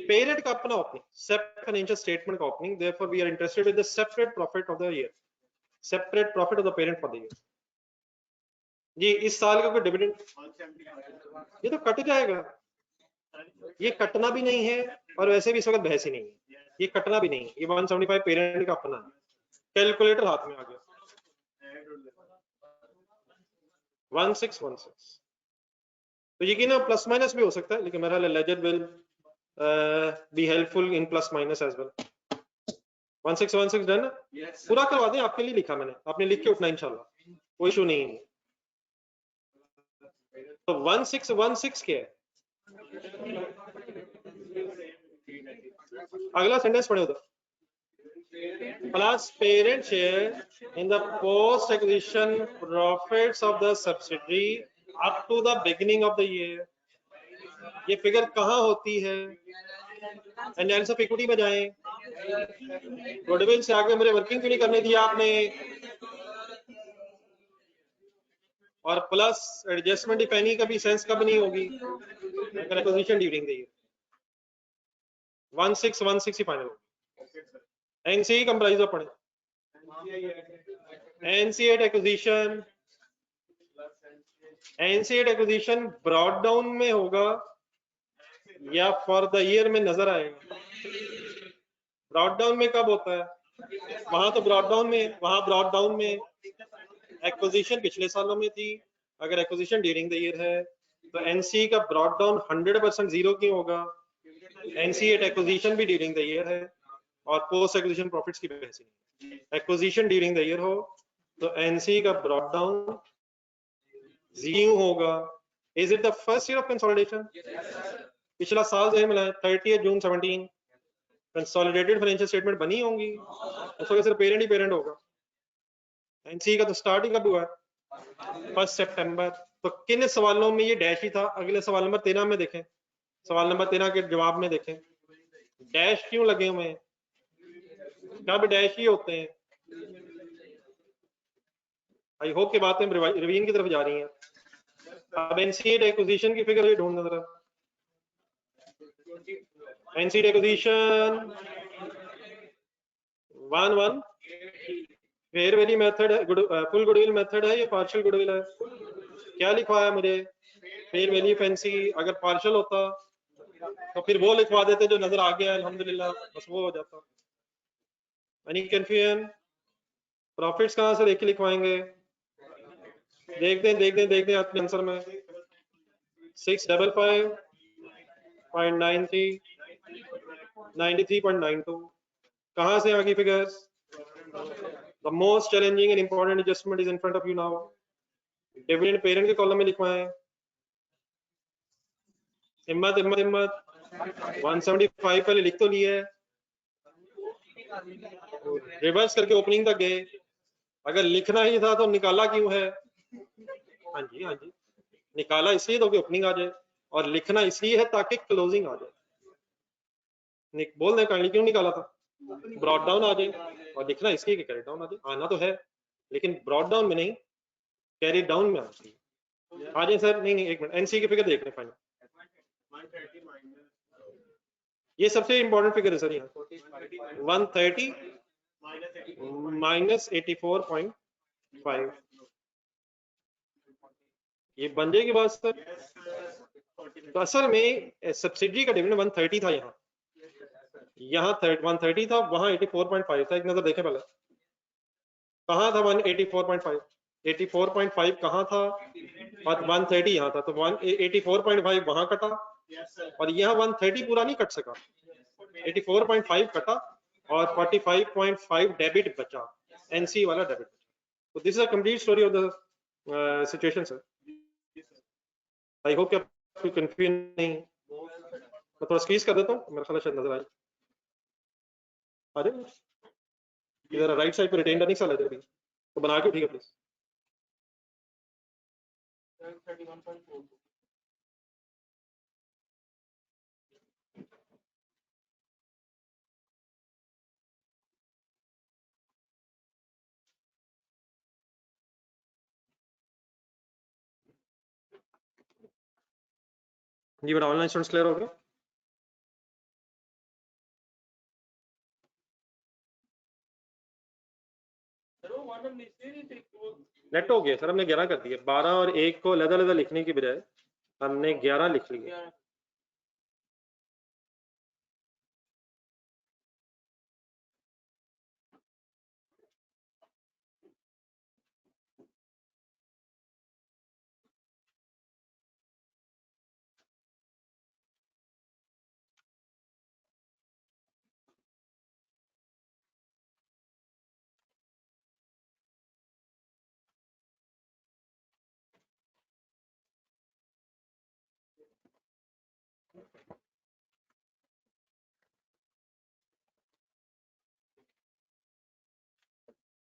पेरेंट का अपना ओपनिंग, सेपरेट फाइनेंशियल स्टेटमेंट का opening, therefore we are interested with the separate profit of the year, separate profit of the parent for the year. जी इस साल का कोई डिविडेंड, ये तो कट जाएगा, ये कटना भी नहीं है और वैसे भी इस वक्त बहस ही नहीं है, ये कटना भी नहीं, ये 175 पेरेंट का अपना है, कैलकुलेटर हाथ में आ गया 1616, तो यकीन प्लस माइनस भी हो सकता है, लेकिन मेरा ledger will be helpful in plus minus as well. 1616 done, पूरा करवा दें, आपके लिए लिखा मैंने, आपने लिख के उठना इंशाल्लाह, कोई इशू नहीं है। तो 1616 क्या है? अगला सेंटेंस पढ़े उधर, plus parent share in the post acquisition profits of the subsidiary up to the beginning of the year. ये फिगर कहाँ होती है? एनालिसिस ऑफ इक्विटी में जाएं, गुडविल से आगे मुझे वर्किंग क्यों नहीं करने दिया आपने? और प्लस एडजस्टमेंट इफ एनी का भी सेंस कब नहीं होगी, अगर acquisition during the year 1616 he final होगी। एनसीए कंप्राइज ऑफ पढ़े, NCA acquisition, NCA acquisition brought down में होगा या फॉर द ईयर में नजर आएगा। ब्रॉड डाउन में कब होता है, वहां तो ब्रॉड डाउन में, वहां ब्रॉड डाउन में एक्विजिशन पिछले सालों में थी, अगर एक्विजिशन ड्यूरिंग द ईयर है तो एनसीए का ब्रॉड डाउन 100% जीरो क्यों होगा, एनसीए एक्विजिशन भी ड्यूरिंग द ईयर है और पोस्ट एक्विजिशन प्रॉफिट्स की वजह से एक्विजिशन ड्यूरिंग द ईयर हो तो एनसीए का ब्रॉड डाउन जीरो होगा। Is it the first year of consolidation, पिछला साल जो है मिला 30 जून 17 कंसोलिडेटेड फाइनेंशियल स्टेटमेंट बनी होंगी, उस वक्त सिर्फ पेरेंट ही पेरेंट होगा। एनसीए का तो स्टार्ट ही कब हुआ, 1 सितंबर। तो किन सवालों में ये डैश ही था, अगले सवाल नंबर 13 में देखें, सवाल नंबर 13 के जवाब में देखें डैश क्यों लगे हुए हैं, कब डैश ही होते हैं। आई होप की बातें रिवीजन की तरफ जा रही हैं। अब एनसीए एक्विजिशन की फिगर ये ढूंढना जरा, NCA acquisition 1 fair value method है, फुल गुडविल मेथड है, ये पार्शियल गुडविल है, क्या लिखवाया मुझे फेयर वैल्यू फैंसी, अगर पार्शियल होता तो फिर वो लिखवा देते जो नजर आ गया अल्हम्दुलिल्लाह, बस वो हो जाता। एनी कंफ्यूजन, प्रॉफिट्स कहां से देख के लिखवाएंगे, देखते हैं अपने आंसर में 655.93 93.92 कहां से आ गई figures. The most challenging and important adjustment is in front of you now, dividend parent के कॉलम में लिखवाएं, हिम्मत हिम्मत हिम्मत 175 पहले लिख तो लिया है, रिवर्स करके ओपनिंग तक गए, अगर लिखना ही था तो निकाला क्यों है, हाँ जी हाँ जी, निकाला इसलिए तो कि ओपनिंग आ जाए और लिखना इसलिए है ताकि क्लोजिंग आ जाए। बोल दें काइंडली क्यों निकाला था, ब्रॉड डाउन आ जाए, और लिखना इसलिए कि कैरी डाउन आ जाए, आना तो है लेकिन ब्रॉड डाउन में नहीं कैरी डाउन में आना चाहिए। आ जाए सर, नहीं एक मिनट, एनसी की फिगर देख रहे हैं फाइनल, ये सबसे इंपॉर्टेंट फिगर है सर यहाँ 130 माइनस 84.5, ये बन जाएगी बात सर। तो असल में सब्सिडी का डिविडेंड 130 था, यहाँ 130 था, वहां 84.5 था, एक नजर देखें पहले कहाँ था 184.5, 84.5 कहाँ था और 130 यहाँ था, तो 84.5 वहां कटा और यहाँ 130 पूरा नहीं कट सका, 84.5 कटा और 45.5 डेबिट बचा, एनसी वाला डेबिट बचा। तो this is a complete story of the situation sir. I hope कि आपको कंफ्यूजन नहीं, मैं थोड़ा स्क्रीज कर देता हूँ, मेरा ख्याल शायद नजर आए। अरे इधर राइट साइड पे रिटेन अर्निंग्स वाला है तो बना के ठीक है प्लीज। जी बेटा ऑनलाइन स्टूडेंट्स क्लियर हो गए, नेट हो गया सर, हमने 11 कर दिया, 12 और 1 को अलग-अलग लिखने की बजाय हमने 11 लिख लिया।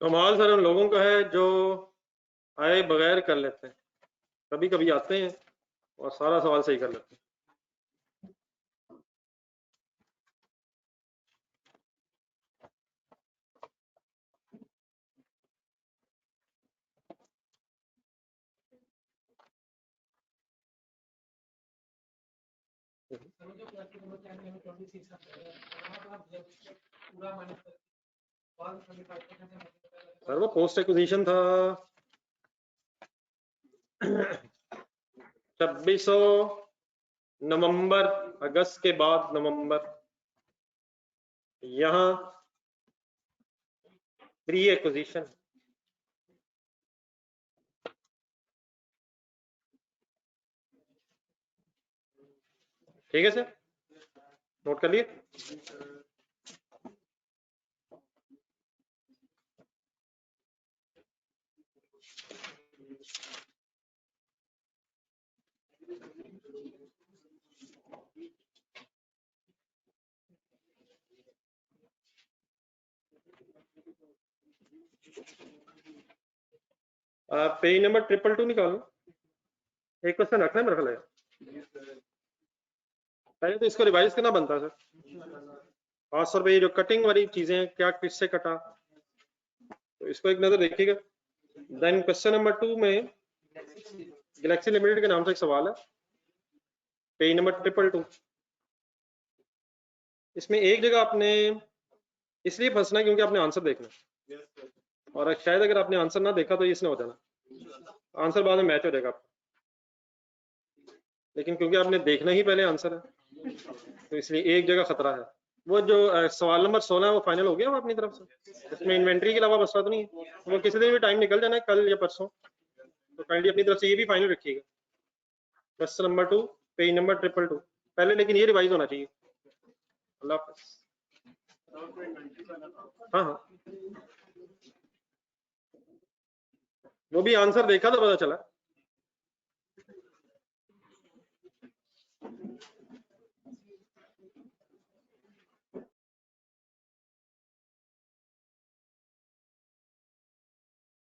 कमाल सर उन लोगों का है जो आए बगैर कर लेते हैं, कभी कभी आते हैं और सारा सवाल सही कर लेते हैं। सर वो पोस्ट एक्विजिशन था 2600 नवंबर, अगस्त के बाद नवंबर, यहाँ प्री एक्विजिशन। ठीक है सर, नोट कर लिए। पेज नंबर 222 निकालो। एक क्वेश्चन रखना है मेरे ख्याल है, पहले तो इसको रिवाइज करना बनता है सर। 500 रुपये जो कटिंग वाली चीजें हैं, क्या किससे कटा, तो इसको एक नजर देखिएगा। देन क्वेश्चन नंबर 2 में गैलेक्सी लिमिटेड के नाम से एक सवाल है, पेज नंबर 222। इसमें एक जगह आपने इसलिए फंसना है क्योंकि आपने आंसर देखना, और शायद अगर आपने आंसर ना देखा तो इसने हो जाना, आंसर बाद में मैच हो जाएगा आपका, लेकिन क्योंकि आपने देखना ही पहले आंसर है तो इसलिए एक जगह खतरा है। वो जो सवाल नंबर 16 है वो फाइनल हो गया वो अपनी तरफ से, इसमें इन्वेंट्री के अलावा बस तो नहीं है, वो किसी दिन भी टाइम निकल जाना है, कल या परसों, तो काइंडली अपनी तरफ से ये भी फाइनल रखिएगा। क्वेश्चन नंबर 2 पेज नंबर 222, पहले लेकिन ये रिवाइज होना चाहिए। अल्लाह हाफ़िज़। हाँ हाँ, वो भी आंसर देखा तो पता चला।